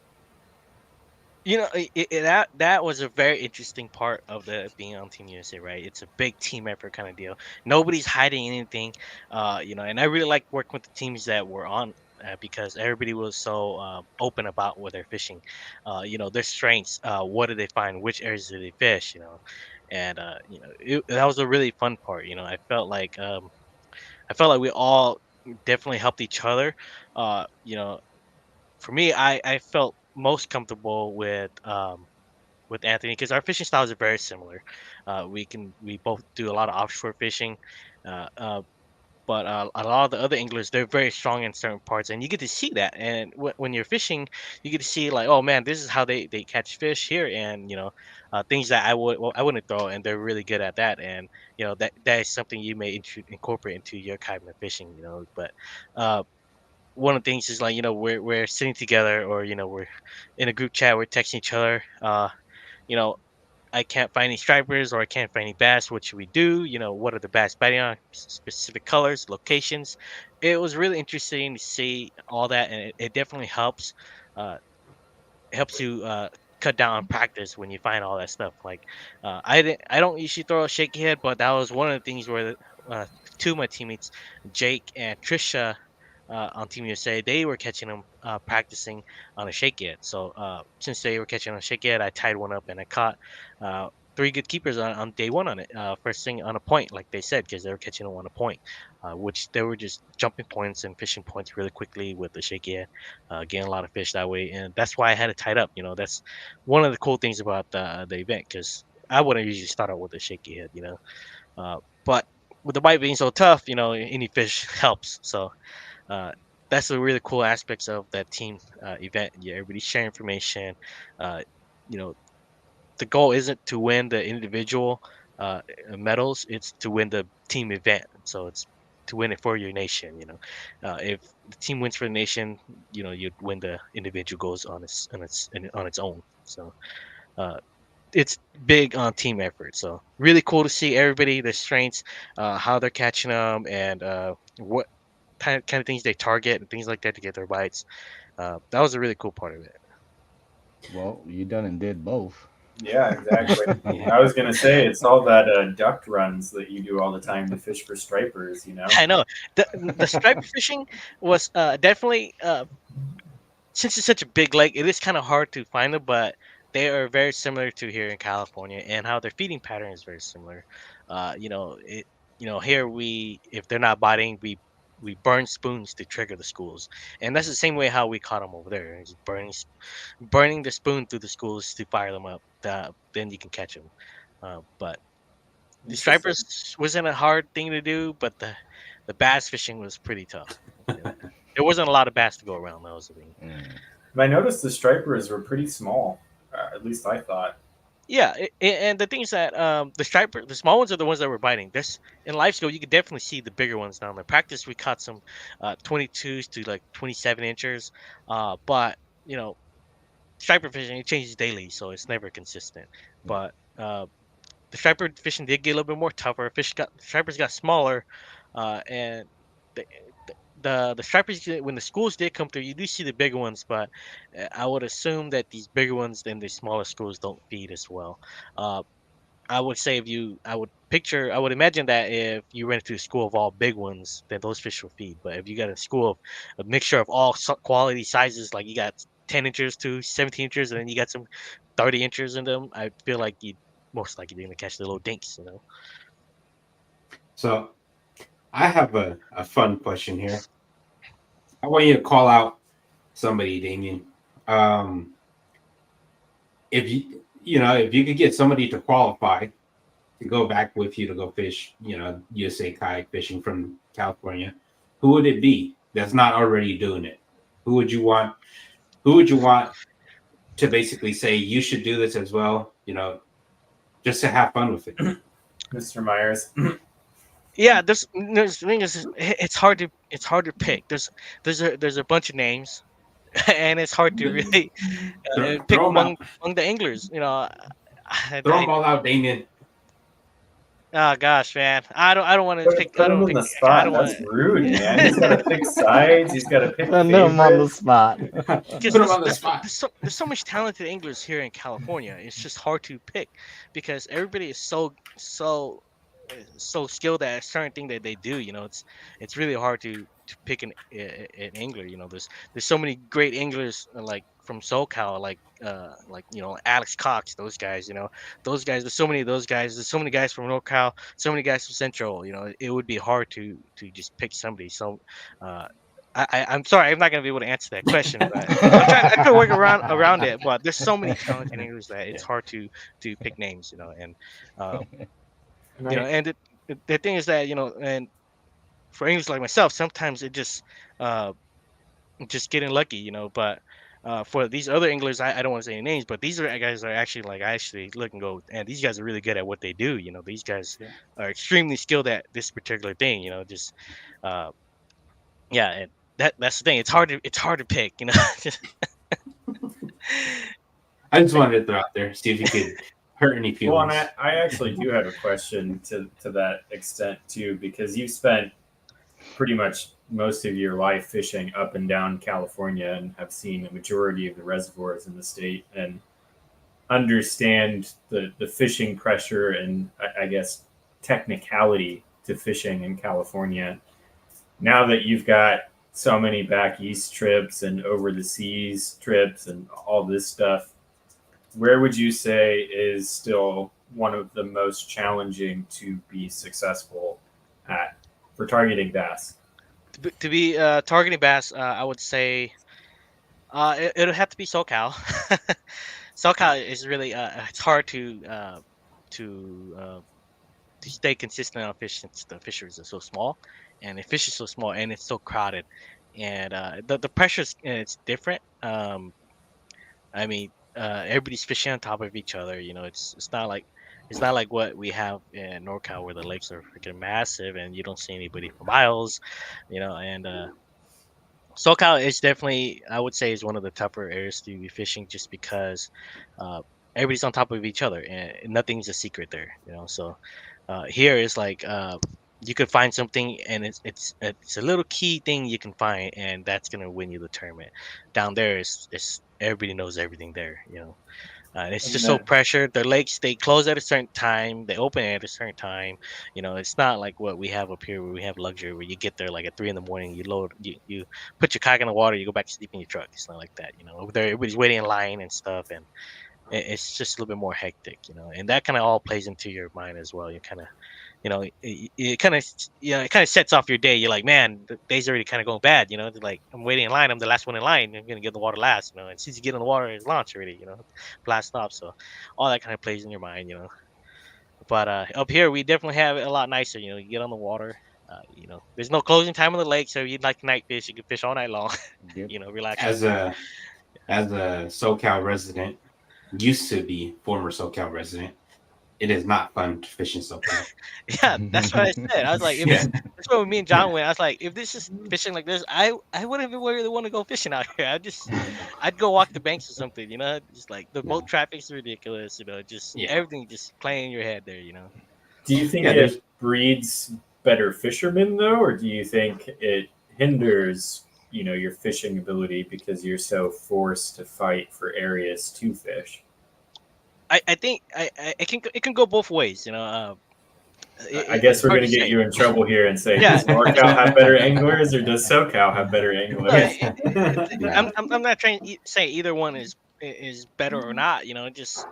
That was a very interesting part of the being on Team USA, right? It's a big team effort kind of deal. Nobody's hiding anything, and I really like working with the teams that were on. Because everybody was so open about what they're fishing, their strengths. What do they find? Which areas do they fish? And that was a really fun part. I felt like we all definitely helped each other. For me, I felt most comfortable with Anthony because our fishing styles are very similar. We both do a lot of offshore fishing, uh, uh, but a lot of the other anglers they're very strong in certain parts, and you get to see that. And when you're fishing, you get to see like, oh man, this is how they catch fish here, and things that I wouldn't throw, and they're really good at that. And that is something you may incorporate into your kind of fishing. But uh, one of the things is like we're sitting together, or we're in a group chat, we're texting each other. You know, I can't find any stripers, or I can't find any bass. What should we do? What are the bass biting on? Specific colors, locations. It was really interesting to see all that, and it definitely helps. Uh, helps you cut down on practice when you find all that stuff. Like I don't usually throw a shaky head, but that was one of the things where uh, two of my teammates, Jake and Trisha, on Team USA, they were catching them practicing on a shake it. So since they were catching on a shake it, I tied one up and I caught uh, three good keepers on day one on it. First thing on a point, like they said, because they were catching them on a point, which they were just jumping points and fishing points really quickly with the shake it, getting a lot of fish that way. And that's why I had it tied up. That's one of the cool things about the event, because I wouldn't usually start out with a shaky head. But with the bite being so tough, any fish helps. So uh, that's the really cool aspects of that team event. Yeah, everybody's sharing information. Uh, you know, the goal isn't to win the individual medals; it's to win the team event. So it's to win it for your nation. If the team wins for the nation, you'd win the individual goals on its own. So. Uh, it's big on team effort. So really cool to see everybody, their strengths, how they're catching them, and what kind of things they target and things like that to get their bites. That was a really cool part of it. Well, you done and did both. Yeah, exactly. Yeah. I was gonna say it's all that duck runs that you do all the time to fish for stripers. I know the striper fishing was definitely since it's such a big lake, it is kind of hard to find them, but they are very similar to here in California, and how their feeding pattern is very similar. Here if they're not biting, we burn spoons to trigger the schools, and that's the same way how we caught them over there. It's burning the spoon through the schools to fire them up. Then you can catch them. But the Interesting. stripers wasn't a hard thing to do, but the bass fishing was pretty tough. There wasn't a lot of bass to go around. That was the thing. Mm. And I noticed the stripers were pretty small. At least I thought. Yeah, and the thing is that the small ones are the ones that were biting. This in live scope, you could definitely see the bigger ones down there. Practice, we caught some 22s to like 27 inches, but striper fishing, it changes daily, so it's never consistent. But the striper fishing did get a little bit more tougher. Stripers got smaller, and the, the stripers, when the schools did come through, you do see the bigger ones, but I would assume that these bigger ones than the smaller schools don't feed as well. Uh, I would say I would imagine that if you went to a school of all big ones, then those fish will feed. But if you got a school of a mixture of all quality sizes, like you got 10 inches to 17 inches, and then you got some 30 inches in them, I feel like you most likely you're gonna catch the little dinks. So I have a fun question here. I want you to call out somebody, Damien. Um, if you could get somebody to qualify to go back with you to go fish, USA kayak fishing from California, who would it be that's not already doing it? Who would you want? Who would you want to basically say you should do this as well? Just to have fun with it. Mr. Myers. Yeah, there's the thing is it's hard to pick. There's a bunch of names, and it's hard to really pick Throw them out. among the anglers. Throw them all out, Damien. Oh gosh, man, I don't want to pick. I Put don't him wanna on the pick. I spot. don't want That's rude, man. He's got to pick sides. He's got to pick Putting them on the favorites. spot. because Put them on the spot. there's so much talented anglers here in California. It's just hard to pick because everybody is so skilled at a certain thing that they do. It's really hard to pick an angler. There's so many great anglers like from SoCal, like Alex Cox, those guys. Those guys. There's so many of those guys. There's so many guys from NorCal, so many guys from Central. It would be hard to just pick somebody. So. I'm sorry, I'm not gonna be able to answer that question, but I try to work around it. But there's so many talented anglers that it's hard to pick names, and uh, Right. and the thing is that and for English like myself, sometimes it just getting lucky, but for these other anglers, I don't want to say any names, but these are guys are actually like I actually look and go, and these guys are really good at what they do. These guys Yeah. are extremely skilled at this particular thing. Just uh, yeah, and that's the thing. It's hard to pick. I just wanted to throw out there, see if you could hurt any Well, and feelings. I actually do have a question to that extent too, because you've spent pretty much most of your life fishing up and down California and have seen a majority of the reservoirs in the state and understand the fishing pressure and I guess technicality to fishing in California. Now that you've got so many back east trips and over the seas trips and all this stuff, where would you say is still one of the most challenging to be successful at for targeting bass? To be targeting bass, I would say it'll have to be SoCal. SoCal is really it's hard to uh, to stay consistent on fish since the fisheries are so small, and the fish is so small and it's so crowded, and the pressures it's different. I mean, everybody's fishing on top of each other. You know, it's not like what we have in NorCal where the lakes are freaking massive and you don't see anybody for miles. You know, and SoCal is definitely, I would say, is one of the tougher areas to be fishing just because uh, everybody's on top of each other and nothing's a secret there, you know. So here is like you could find something and it's a little key thing you can find and that's gonna win you the tournament. Down there is everybody knows everything there, you know. And it's And just so that, pressured. The lakes they close at a certain time, they open at a certain time. You know, it's not like what we have up here where we have luxury where you get there like at 3 in the morning, you put your kayak in the water, you go back to sleep in your truck. It's not like that. You know, over there everybody's waiting in line and stuff, and it's just a little bit more hectic. You know, and that kind of all plays into your mind as well. You kind of you know, it kind of it kind of sets off your day. You're like, man, the day's already kind of going bad. You know, like I'm waiting in line. I'm the last one in line. I'm gonna get in the water last. You know, and since you get in the water, it's launch already. You know, blast off. So all that kind of plays in your mind. You know, but up here we definitely have it a lot nicer. You know, you get on the water. You know, there's no closing time on the lake, so if you'd like to night fish, you can fish all night long. Yep. You know, relax. As a SoCal resident, used to be former SoCal resident, it is not fun to fish in SoCal. Yeah, that's what I said. I was like, if Yeah, it's that's where me and John went. I was like, if this is fishing like this, I wouldn't even really want to go fishing out here. I'd go walk the banks or something. You know, just like the boat no. traffic's ridiculous. You know, just Yeah, everything just playing in your head there. You know. do you think yeah. There's it breeds better fishermen though, or do you think it hinders your fishing ability because you're so forced to fight for areas to fish? I think it can go both ways. You know, I guess it's we're hard going to to get say. you in trouble here and say, Yeah, does NorCal have better anglers or does SoCal have better no, anglers? yeah. I'm not trying to say either one is better or not. You know, just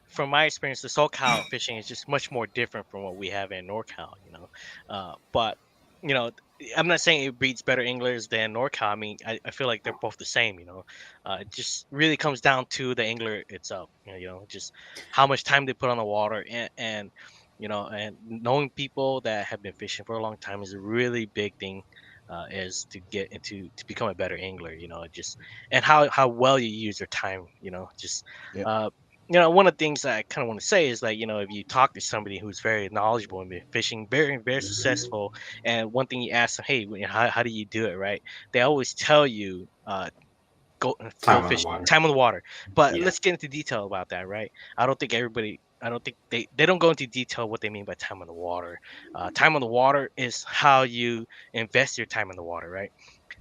from my experience, the SoCal fishing is just much more different from what we have in NorCal. You know, but you know, I'm not saying it breeds better anglers than NorCal. I mean, I feel like they're both the same. You know, it just really comes down to the angler itself. You know, just how much time they put on the water and you know, and knowing people that have been fishing for a long time is a really big thing. Is to get into to become a better angler, you know, just and how well you use your time, you know, just Yep. uh, you know, one of the things that I kind of want to say is like, you know, if you talk to somebody who's very knowledgeable and been fishing, very successful, and one thing you ask them, hey, how do you do it, right? They always tell you, go Time on the fishing, water. time on the water. But Yeah. let's get into detail about that, right? I don't think they don't go into detail what they mean by time on the water. Time on the water is how you invest your time in the water, right?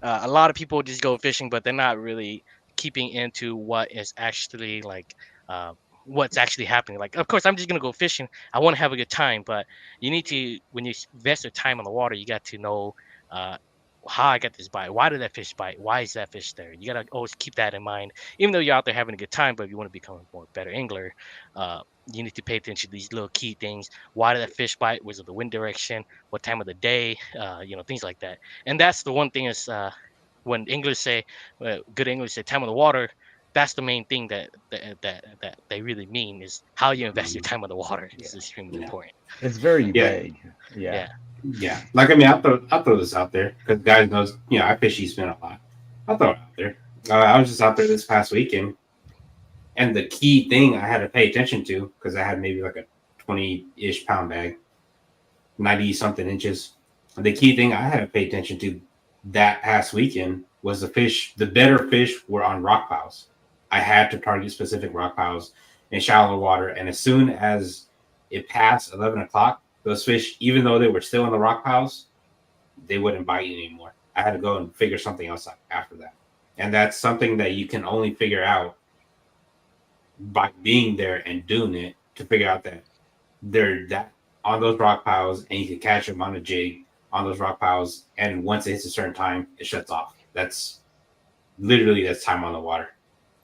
A lot of people just go fishing, but they're not really keeping into what is actually like uh, what's actually happening. Like, of course, I'm just gonna go fishing. I want to have a good time, but you need to when you invest your time on the water, you got to know uh, how I got this bite. Why did that fish bite? Why is that fish there? You gotta always keep that in mind. Even though you're out there having a good time, but if you want to become a more better angler, uh, you need to pay attention to these little key things. Why did that fish bite? Was it the wind direction? What time of the day? You know, things like that. And that's the one thing is when English say good English say time on the water, that's the main thing that they really mean is how you invest your Mhm. time on the water Yeah. is extremely Yeah. important. It's very Yeah. vague. Yeah. Yeah. Yeah. Like I mean, I'll throw this out there because guys knows I fish Eastman a lot. I'll throw it out there. I was just out there this past weekend, and the key thing I had to pay attention to because I had maybe like a 20-ish pound bag, 90 something inches. The key thing I had to pay attention to that past weekend was the fish. The better fish were on rock piles. I had to target specific rock piles in shallow water, and as soon as it passed 11 o'clock, those fish, even though they were still in the rock piles, they wouldn't bite anymore. I had to go and figure something else out after that, and that's something that you can only figure out by being there and doing it to figure out that they're that on those rock piles and you can catch them on a jig on those rock piles, and once it hits a certain time, it shuts off. That's time on the water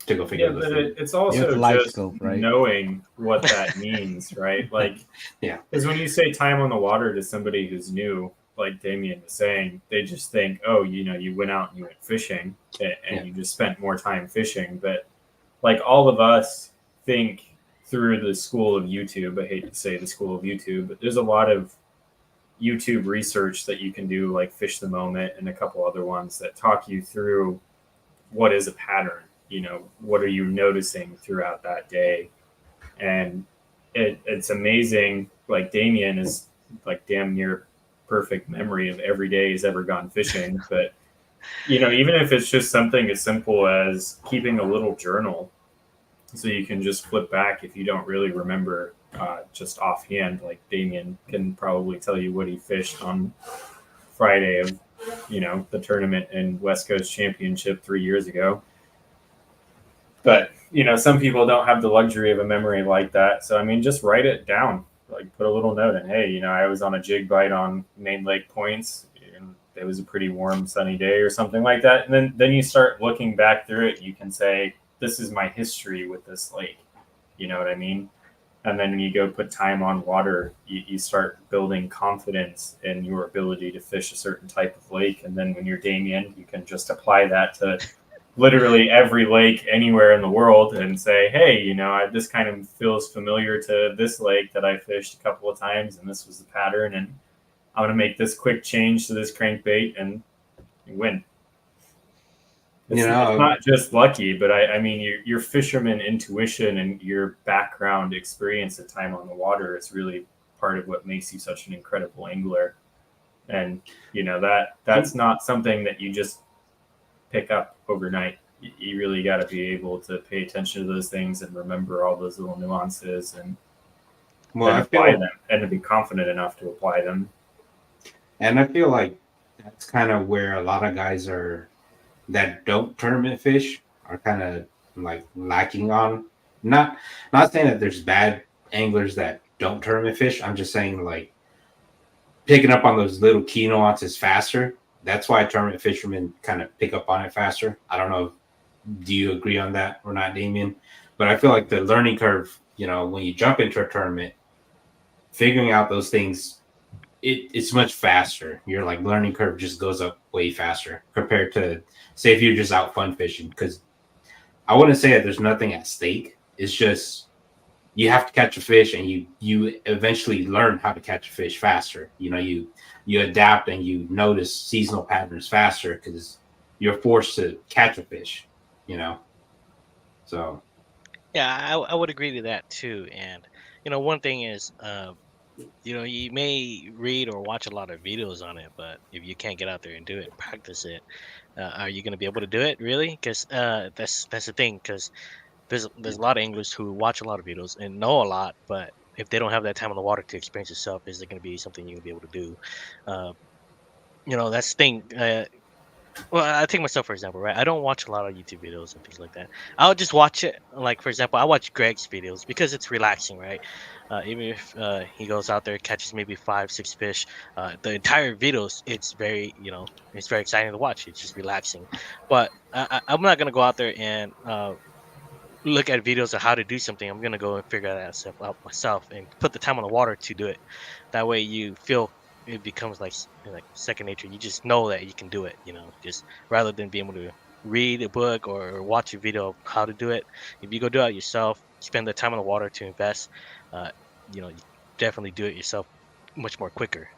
to go figure Yeah, those but things. it's also it's life just scope, right? knowing what that means, right? Like, Yeah. because when you say time on the water to somebody who's new, like Damian was saying, they just think, oh, you went out and you went fishing and you just spent more time fishing. But like all of us think through the school of YouTube. I hate to say the school of YouTube, but there's a lot of YouTube research that you can do, like Fish the Moment and a couple other ones that talk you through what is a pattern. What are you noticing throughout that day? And it's amazing. Like Damian is like damn near perfect memory of every day he's ever gone fishing. But even if it's just something as simple as keeping a little journal, so you can just flip back if you don't really remember just offhand. Like Damian can probably tell you what he fished on Friday of the tournament in West Coast Championship 3 years ago. But some people don't have the luxury of a memory like that. So I mean, just write it down. Like put a little note in. Hey, I was on a jig bite on Main Lake Points, and it was a pretty warm, sunny day, or something like that. And then you start looking back through it. You can say, "This is my history with this lake." You know what I mean? And then when you go put time on water, you start building confidence in your ability to fish a certain type of lake. And then when you're Damien, you can just apply that to literally every lake anywhere in the world and say, hey, this kind of feels familiar to this lake that I fished a couple of times, and this was the pattern, and I'm going to make this quick change to this crankbait and win. It's not just lucky, but I mean, your fisherman intuition and your background experience at time on the water is really part of what makes you such an incredible angler. And, that's not something that you just pick up overnight. You really got to be able to pay attention to those things and remember all those little nuances and apply them, and to be confident enough to apply them. And I feel like that's kind of where a lot of guys that don't tournament fish are kind of like lacking on. Not saying that there's bad anglers that don't tournament fish. I'm just saying like picking up on those little key nuances faster. That's why tournament fishermen kind of pick up on it faster. I don't know. Do you agree on that or not, Damien? But I feel like the learning curve, when you jump into a tournament, figuring out those things, it's much faster. Your like learning curve just goes up way faster compared to say if you're just out fun fishing. Because I wouldn't say that there's nothing at stake. It's just you have to catch a fish, and you eventually learn how to catch a fish faster. You adapt and you notice seasonal patterns faster because you're forced to catch a fish. So Yeah, I would agree to that too. And one thing is, you may read or watch a lot of videos on it, but if you can't get out there and do it and practice it, are you going to be able to do it really? Because that's the thing. Because there's a lot of anglers who watch a lot of videos and know a lot, but if they don't have that time on the water to experience yourself, is it going to be something you'll be able to do? Uh, that's the thing. Well, I take myself for example, right? I don't watch a lot of YouTube videos and things like that. I'll just watch it. Like for example, I watch Greg's videos because it's relaxing, right? Even if he goes out there catches maybe 5, 6 fish, the entire videos it's very it's very exciting to watch. It's just relaxing. But I'm not gonna go out there and look at videos of how to do something. I'm gonna go and figure that stuff out myself and put the time on the water to do it. That way, you feel it becomes like second nature. You just know that you can do it. Just rather than being able to read a book or watch a video of how to do it. If you go do it yourself, spend the time on the water to invest, uh, you definitely do it yourself much more quicker.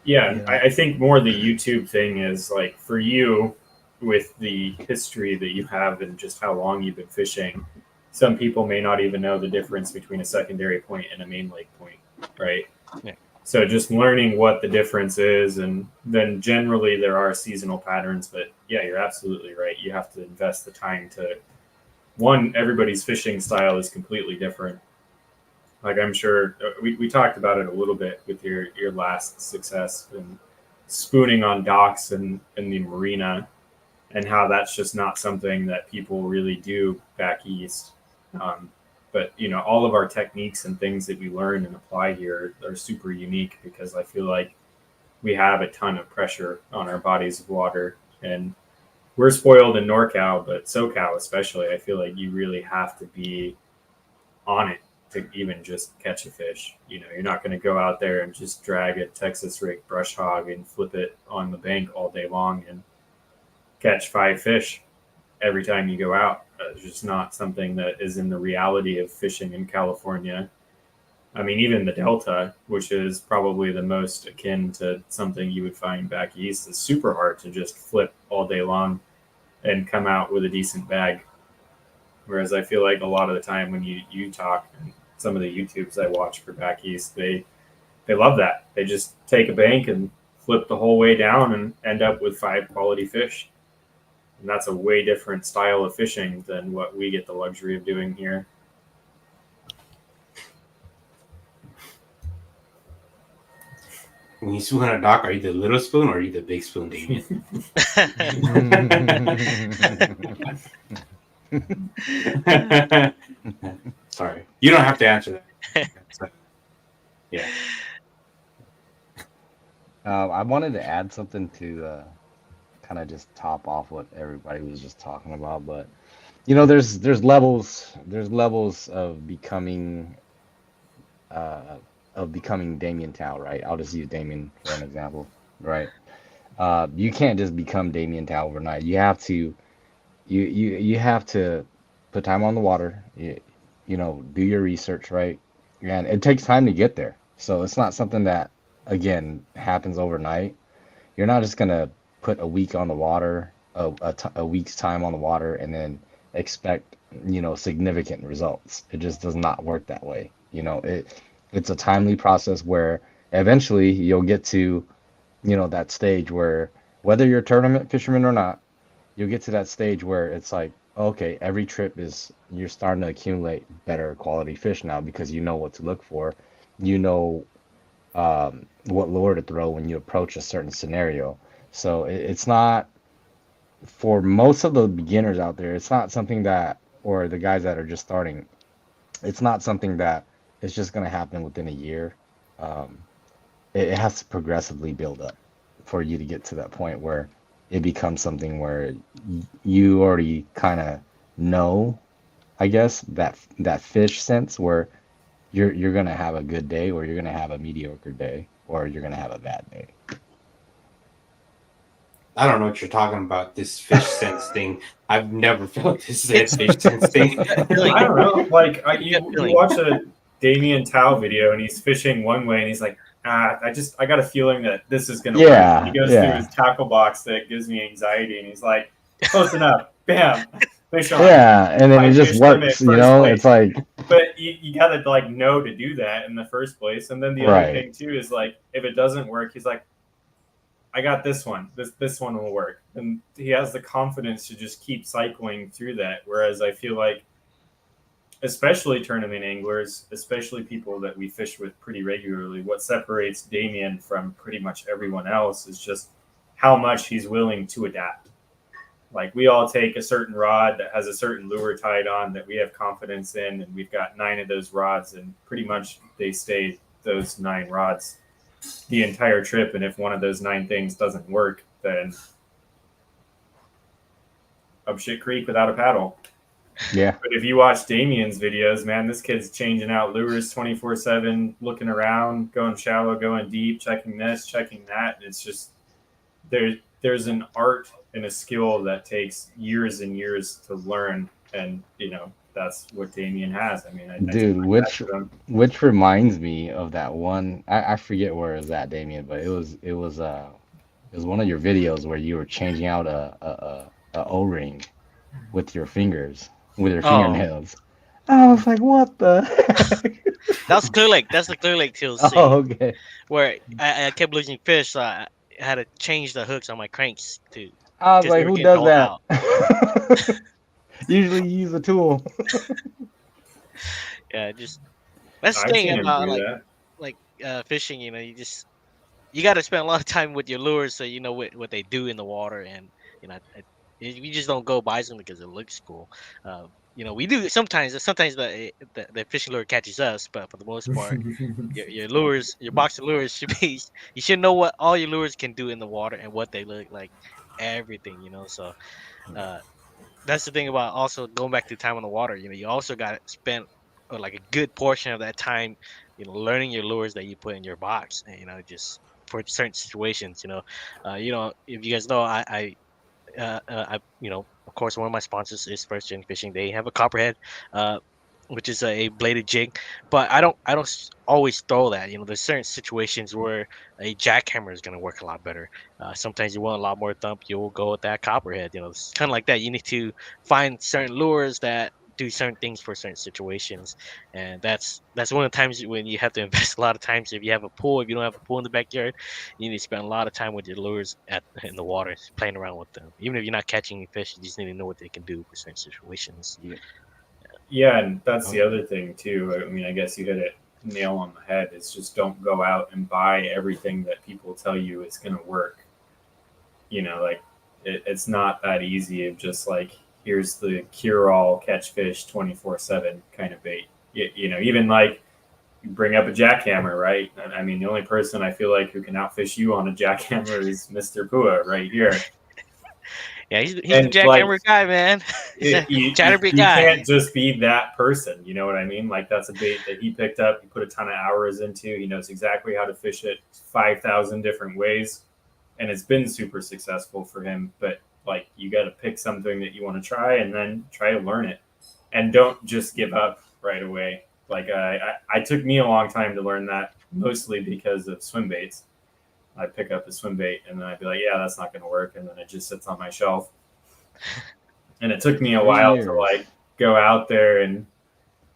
Yeah, I think more the YouTube thing is like for you, with the history that you have and just how long you've been fishing, some people may not even know the difference between a secondary point and a main lake point, right? Yeah. So just learning what the difference is, and then generally there are seasonal patterns, but yeah, you're absolutely right. You have to invest the time to everybody's fishing style is completely different. Like I'm sure we talked about it a little bit with your last success and spooning on docks and in the marina, and how that's just not something that people really do back east. But all of our techniques and things that we learn and apply here are super unique because I feel like we have a ton of pressure on our bodies of water, and we're spoiled in NorCal, but SoCal especially, I feel like you really have to be on it to even just catch a fish. You're not going to go out there and just drag a Texas rig brush hog and flip it on the bank all day long and catch 5 fish every time you go out. It's just not something that is in the reality of fishing in California. I mean, even the Delta, which is probably the most akin to something you would find back east, is super hard to just flip all day long and come out with a decent bag. Whereas I feel like a lot of the time when you talk, and some of the YouTubes I watch for back east, they love that. They just take a bank and flip the whole way down and end up with 5 quality fish. And that's a way different style of fishing than what we get the luxury of doing here. When you spoon on a dock, are you the little spoon or are you the big spoon, Damian? Sorry, you don't have to answer that. Yeah. I wanted to add something to kind of just top off what everybody was just talking about, but there's levels of becoming Damian Thao, right? I'll just use Damian for an example, right? You can't just become Damian Thao overnight. You have to put time on the water, do your research, right? And it takes time to get there. So it's not something that, again, happens overnight. You're not just gonna put a week on the water, a week's time on the water, and then expect, significant results. It just does not work that way. It's a timely process where eventually you'll get to, that stage where whether you're a tournament fisherman or not, you'll get to that stage where it's like, okay, every trip you're starting to accumulate better quality fish now because you know what to look for. You know what lure to throw when you approach a certain scenario. So it's not, for most of the beginners out there, it's not something that, or the guys that are just starting, it's not something that is just going to happen within a year. It has to progressively build up for you to get to that point where it becomes something where you already kind of know, I guess, that fish sense where you're gonna have a good day, or you're gonna have a mediocre day, or you're gonna have a bad day. I don't know what you're talking about, this fish sense thing. I've never felt this fish sense thing. I don't know. Like you watch a Damian Thao video and he's fishing one way and he's like, I got a feeling that this is gonna work. He goes through his tackle box that gives me anxiety, and he's like, close enough, bam, fish on. Yeah, and then it just works. It's like. But you gotta know to do that in the first place. And then the other thing too is like, if it doesn't work, he's like, I got this one. This one will work. And he has the confidence to just keep cycling through that. Whereas I feel like, especially tournament anglers, especially people that we fish with pretty regularly, what separates Damian from pretty much everyone else is just how much he's willing to adapt. Like, we all take a certain rod that has a certain lure tied on that we have confidence in, and we've got 9 of those rods, and pretty much they stay those 9 rods the entire trip. And if one of those 9 things doesn't work, then up shit creek without a paddle. Yeah. But if you watch Damian's videos, man, this kid's changing out lures 24/7, looking around, going shallow, going deep, checking this, checking that. And it's just, there's an art and a skill that takes years and years to learn. And, that's what Damian has. I mean, dude, which reminds me of that one. I forget where it was at, Damian, but it was one of your videos where you were changing out a O-ring with your fingers, with your fingernails. I was like, what the heck? That's Clear Lake. That's the Clear Lake TLC. Oh, okay. Where I kept losing fish, so I had to change the hooks on my cranks too. I was like, who does that? Usually you use a tool. Yeah, just that's the thing about fishing. You got to spend a lot of time with your lures, so you know what they do in the water, and you just don't go buy something because it looks cool. we do sometimes. Sometimes the fishing lure catches us, but for the most part, your lures, your box of lures should be. You should know what all your lures can do in the water and what they look like, everything. So uh, that's the thing about also going back to time on the water. You also got to spend like a good portion of that time, learning your lures that you put in your box, and just for certain situations. If you guys know, of course, one of my sponsors is First Gen Fishing. They have a copperhead, uh, which is a bladed jig, but I don't always throw that. There's certain situations where a jackhammer is going to work a lot better. Sometimes you want a lot more thump, you'll go with that copperhead. It's kind of like that. You need to find certain lures that do certain things for certain situations, and that's one of the times when you have to invest a lot of times. If you have a pool, if you don't have a pool in the backyard, you need to spend a lot of time with your lures in the water, playing around with them. Even if you're not catching any fish, you just need to know what they can do for certain situations. Yeah. Yeah, and that's the Okay. other thing too. I mean, I guess you hit it nail on the head. It's just don't go out and buy everything that people tell you is going to work. Like it's not that easy of just like here's the cure-all catch fish 24/7 kind of bait. Even like you bring up a jackhammer, right? I mean, the only person I feel like who can outfish you on a jackhammer is Mr. Pua right here. Yeah, he's the And like jackhammer guy, man. He's a chatterbait you guy. can't just be that person. You know what I mean? Like that's a bait that he picked up. He put a ton of hours into. He knows exactly how to fish it 5,000 different ways, and it's been super successful for him. But like you got to pick something that you want to try and then try to learn it, and don't just give up right away. Like I took me a long time to learn that, mostly because of swim baits. I'd pick up a swim bait and then I'd be like, yeah, that's not going to work, and then it just sits on my shelf. And it took me a 3 while to years. like go out there and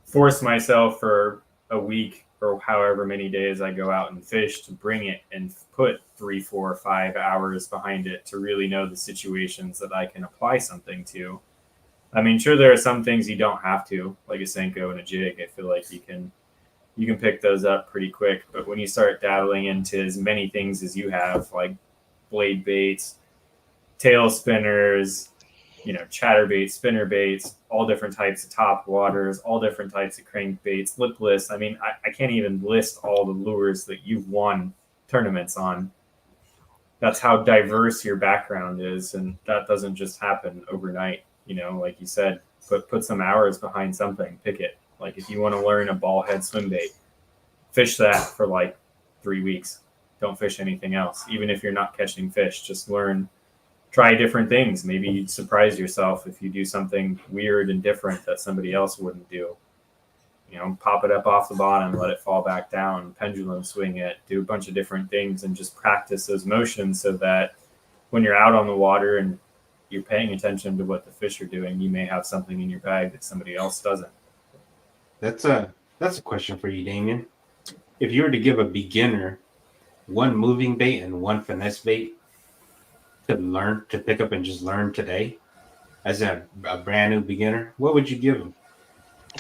force myself for a week or however many days I go out and fish to bring it and put 3, 4, 5 hours behind it to really know the situations that I can apply something to. I mean, sure, there are some things you don't have to, like a Senko and a jig. I feel like you can pick those up pretty quick. But when you start dabbling into as many things as you have, like blade baits, tail spinners, chatterbait, spinner baits, all different types of top waters, all different types of crankbaits, lipless. I mean, I can't even list all the lures that you've won tournaments on. That's how diverse your background is, and that doesn't just happen overnight. Like you said, put some hours behind something, pick it. Like if you want to learn a ball head swim bait, fish that for like 3 weeks. Don't fish anything else. Even if you're not catching fish, just learn, try different things. Maybe you'd surprise yourself if you do something weird and different that somebody else wouldn't do. Pop it up off the bottom, let it fall back down, pendulum swing it, do a bunch of different things, and just practice those motions so that when you're out on the water and you're paying attention to what the fish are doing, you may have something in your bag that somebody else doesn't. That's a question for you, Damian. If you were to give a beginner one moving bait and one finesse bait to pick up and just learn today, as a brand new beginner, what would you give them?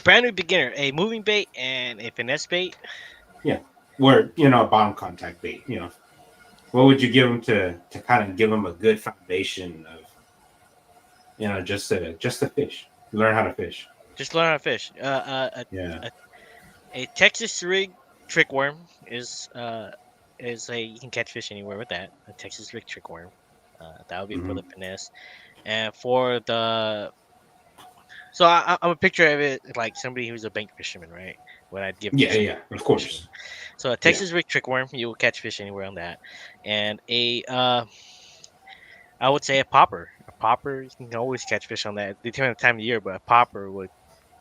Brand new beginner, a moving bait and a finesse bait. Yeah, or a bottom contact bait. What would you give them to kind of give them a good foundation of just to fish, learn how to fish. Just learn how to fish. Yeah. A Texas rig trick worm is you can catch fish anywhere with that. A Texas rig trick worm. That would be for Hmm. the finesse, and for the I'm a picture of it like somebody who's a bank fisherman, right? When I'd give Yeah, fish to yeah, a of bank fisherman. course. So a Yeah. Texas rig trick worm, you will catch fish anywhere on that, and I would say a popper. A popper, you can always catch fish on that. Depending on the time of year, but a popper would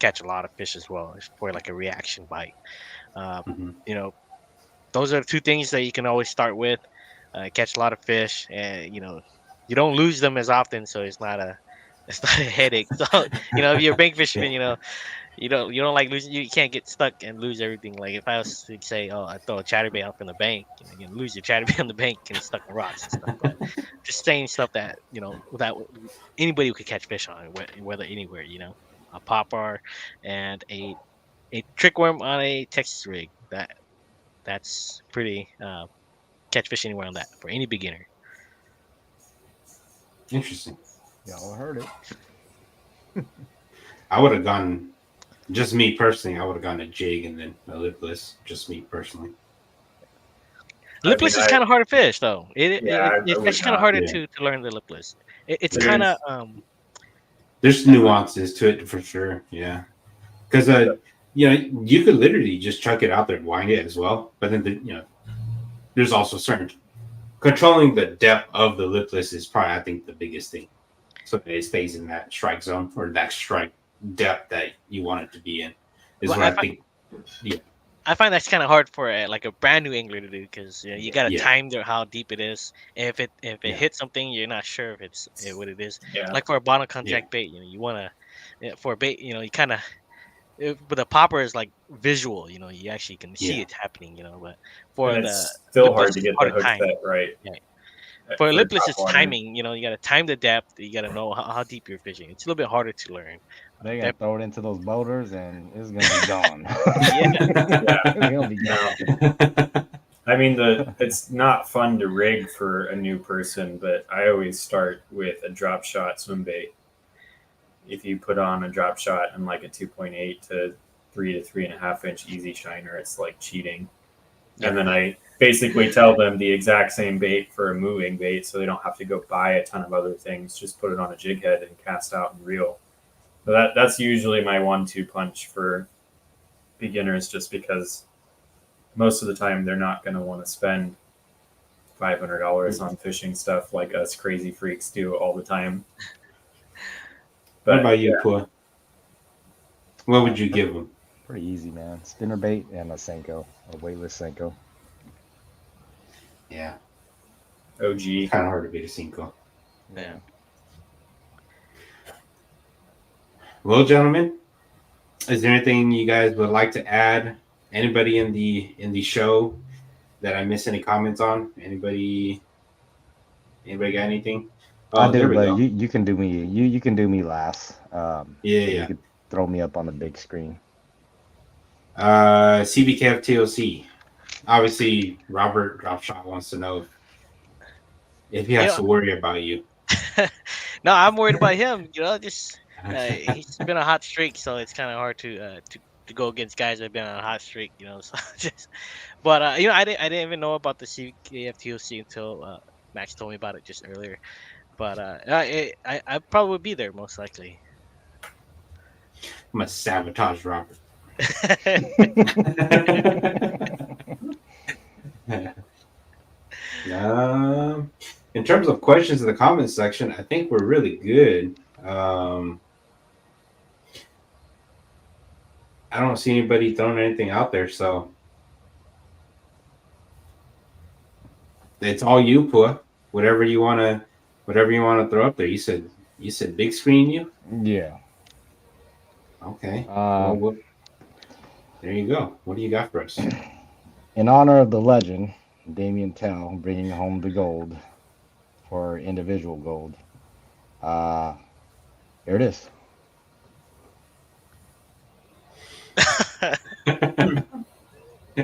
catch a lot of fish as well for like a reaction bite. Uh, Hmm. you know, those are the two things that you can always start with. Catch a lot of fish, and you don't lose them as often, so it's not a headache. So if you're a bank fisherman, Yeah. you don't like losing. You can't get stuck and lose everything. Like if I was to say, oh, I throw a chatterbait out from the bank, you can lose your chatterbait on the bank and it's stuck in rocks and stuff. But just saying stuff that without anybody who could catch fish on, whether anywhere, a popper and a trick worm on a Texas rig. That's pretty catch fish anywhere on that for any beginner. Interesting. Y'all heard it. I would have gone. Just me personally, I would have gone a jig and then a lipless. Just me personally. Lipless is kind of hard to fish, though. I It's would actually kind of not. harder Yeah. to learn the lipless. It's kind There's of There's kind of hard. nuances to it for sure. Yeah, because you know, you could literally just chuck it out there and wind it as well. But then you know, there's also certain controlling the depth of the lipless is probably I think the biggest thing. So that it stays in that strike zone or that strike depth that you want it to be in is Well, what I think. Yeah, I find that's kind of hard for like a brand new angler to do because you gotta yeah, time how deep it is. And if it yeah, hits something, you're not sure if what it is. yeah, Like for a bottom yeah, contact bait, you wanna for a bait, you kind of. But the popper is like visual, you actually can see yeah. it happening, But and for the it's still lipless, hard to it's get the hard to hook time. set right Yeah. For for lipless, top it's water. timing. You got to time the depth. You got to know how deep you're fishing. It's a little bit harder to learn. They're gonna throw it into those boaters and it's gonna be gone. Yeah. It's gonna be No, gone. I mean it's not fun to rig for a new person, but I always start with a drop shot swim bait. If you put on a drop shot and like a 2.8 to 3 to 3.5 inch easy shiner, it's like cheating. And then I basically tell them the exact same bait for a moving bait, so they don't have to go buy a ton of other things. Just put it on a jig head and cast out and reel. So that's usually my 1-2 punch for beginners, just because most of the time they're not going to want to spend $500 on fishing stuff like us crazy freaks do all the time. What But about you, Pua? What would you give them? Pretty easy, man. Spinner bait and a Senko, a weightless Senko. Yeah, OG. kind of hard to beat a Cinco. Yeah. Well, gentlemen, is there anything you guys would like to add? Anybody in the show that I missed any comments on? Anybody got anything? I Oh, do, there we but go. you can do me. You can do me last. Yeah, You yeah. could throw me up on the big screen. CBKF TOC. Obviously, Robert Dropshot wants to know if he has to worry about you. No, I'm worried about him. Just he's been a hot streak, so it's kind of hard to go against guys that have been on a hot streak. So just, but I didn't even know about the CKFTOC until Max told me about it just earlier. But I probably would be there most likely. I'm gonna sabotage Robert. In terms of questions in the comments section, I think we're really good. I don't see anybody throwing anything out there, so it's all you, Pua. Whatever you wanna throw up there. You said big screen you? Yeah. Okay. Well, there you go. What do you got for us? In honor of the legend, Damian Thao bringing home the gold for individual gold. Here it is.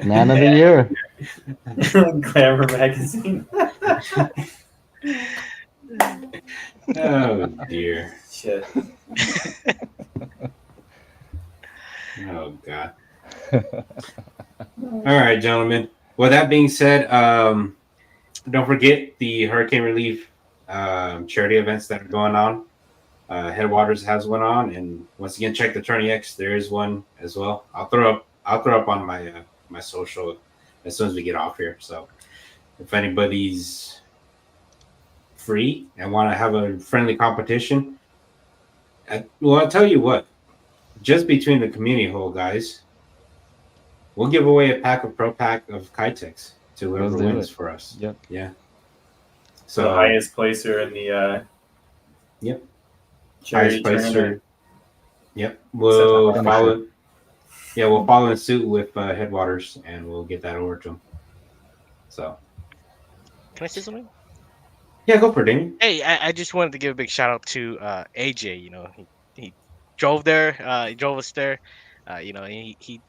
Man of the year. Glamour magazine. Oh dear. Shit. Oh god. All right, gentlemen. Well, that being said, don't forget the hurricane relief charity events that are going on. Headwaters has one on, and once again, check the Tourney X. There is one as well. I'll throw up on my my social as soon as we get off here. So if anybody's free and want to have a friendly competition, I'll tell you what. Just between the community hole, guys, we'll give away a pro pack of Kitex to whoever wins for us. Yep. Yeah. So the highest placer in the yep. Highest placer. Yep. We'll follow. Yeah, we'll follow in suit with Headwaters, and we'll get that over to them. So. Can I say something? Yeah, go for it, Damien. Hey, I just wanted to give a big shout out to AJ. He drove there. He drove us there. He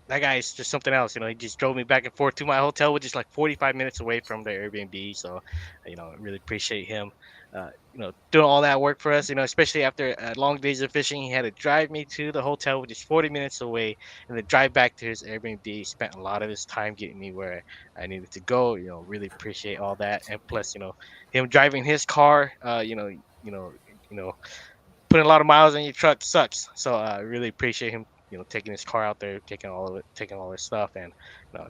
that guy is just something else. He just drove me back and forth to my hotel, which is like 45 minutes away from the Airbnb. So, I really appreciate him. doing all that work for us. Especially after long days of fishing, he had to drive me to the hotel, which is 40 minutes away, and then drive back to his Airbnb. He spent a lot of his time getting me where I needed to go. Really appreciate all that, and plus, him driving his car. Putting a lot of miles on your truck sucks. So I really appreciate him, taking his car out there, taking all of it, taking all his stuff, and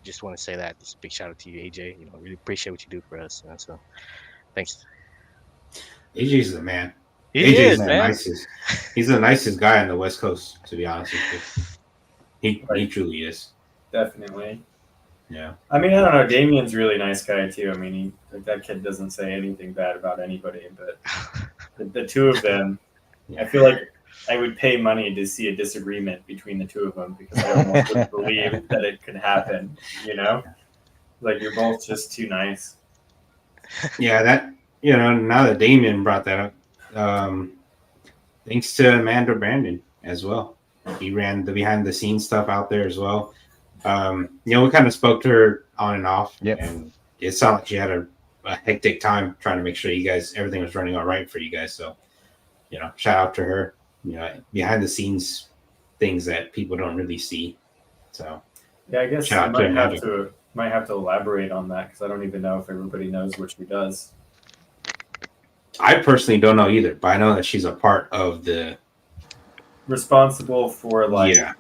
just want to say that just big shout out to you, AJ. Really appreciate what you do for us. So thanks. AJ's the man. He AJ's is, the man. nicest. He's the nicest guy on the West Coast, to be honest with you. He truly is. Definitely. Yeah. I mean, I don't know. Damian's a really nice guy too. I mean, that kid doesn't say anything bad about anybody, but the two of them, I feel like I would pay money to see a disagreement between the two of them because I almost wouldn't believe that it could happen. Like you're both just too nice. Yeah, that now that Damian brought that up, thanks to Amanda Brandon as well. He ran the behind the scenes stuff out there as well. We kind of spoke to her on and off, and it sounded like she had a hectic time trying to make sure everything was running all right for you guys. So, shout out to her. Behind the scenes things that people don't really see. So, yeah, I guess I might have to elaborate on that because I don't even know if everybody knows what she does. I personally don't know either, but I know that she's a part of the responsible for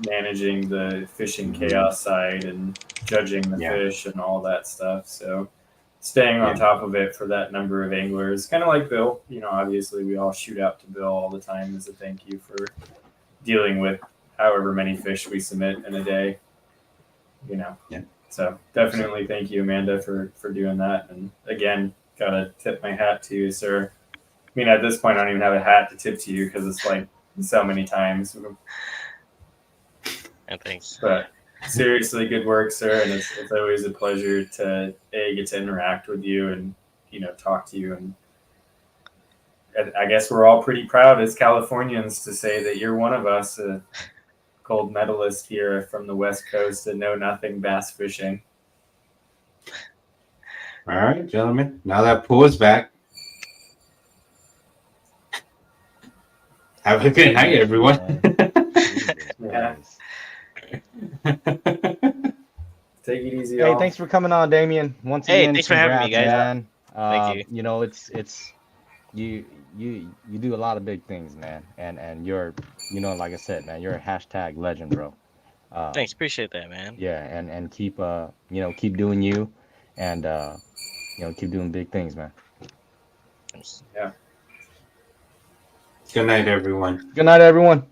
managing the fishing chaos side and judging the fish and all that stuff. So staying on top of it for that number of anglers, kind of like Bill. Obviously we all shoot out to Bill all the time as a thank you for dealing with however many fish we submit in a day. So definitely thank you, Amanda, for doing that. And again, gotta tip my hat to you, sir. I mean, at this point, I don't even have a hat to tip to you because it's like so many times. And thanks. But seriously, good work, sir. And it's always a pleasure to get to interact with you and talk to you. And I guess we're all pretty proud as Californians to say that you're one of us, a gold medalist here from the West Coast and know nothing bass fishing. All right, gentlemen. Now that pool is back. Have a good night, everyone. Yeah. Take it easy. Hey, thanks for coming on, Damian. Once again, thanks for having me, guys. Man. Thank you. It's you do a lot of big things, man. And you're, like I said, man, you're a hashtag legend, bro. Thanks, appreciate that, man. Yeah, and keep keep doing you, and keep doing big things, man. Thanks. Yeah. Good night, everyone. Good night, everyone.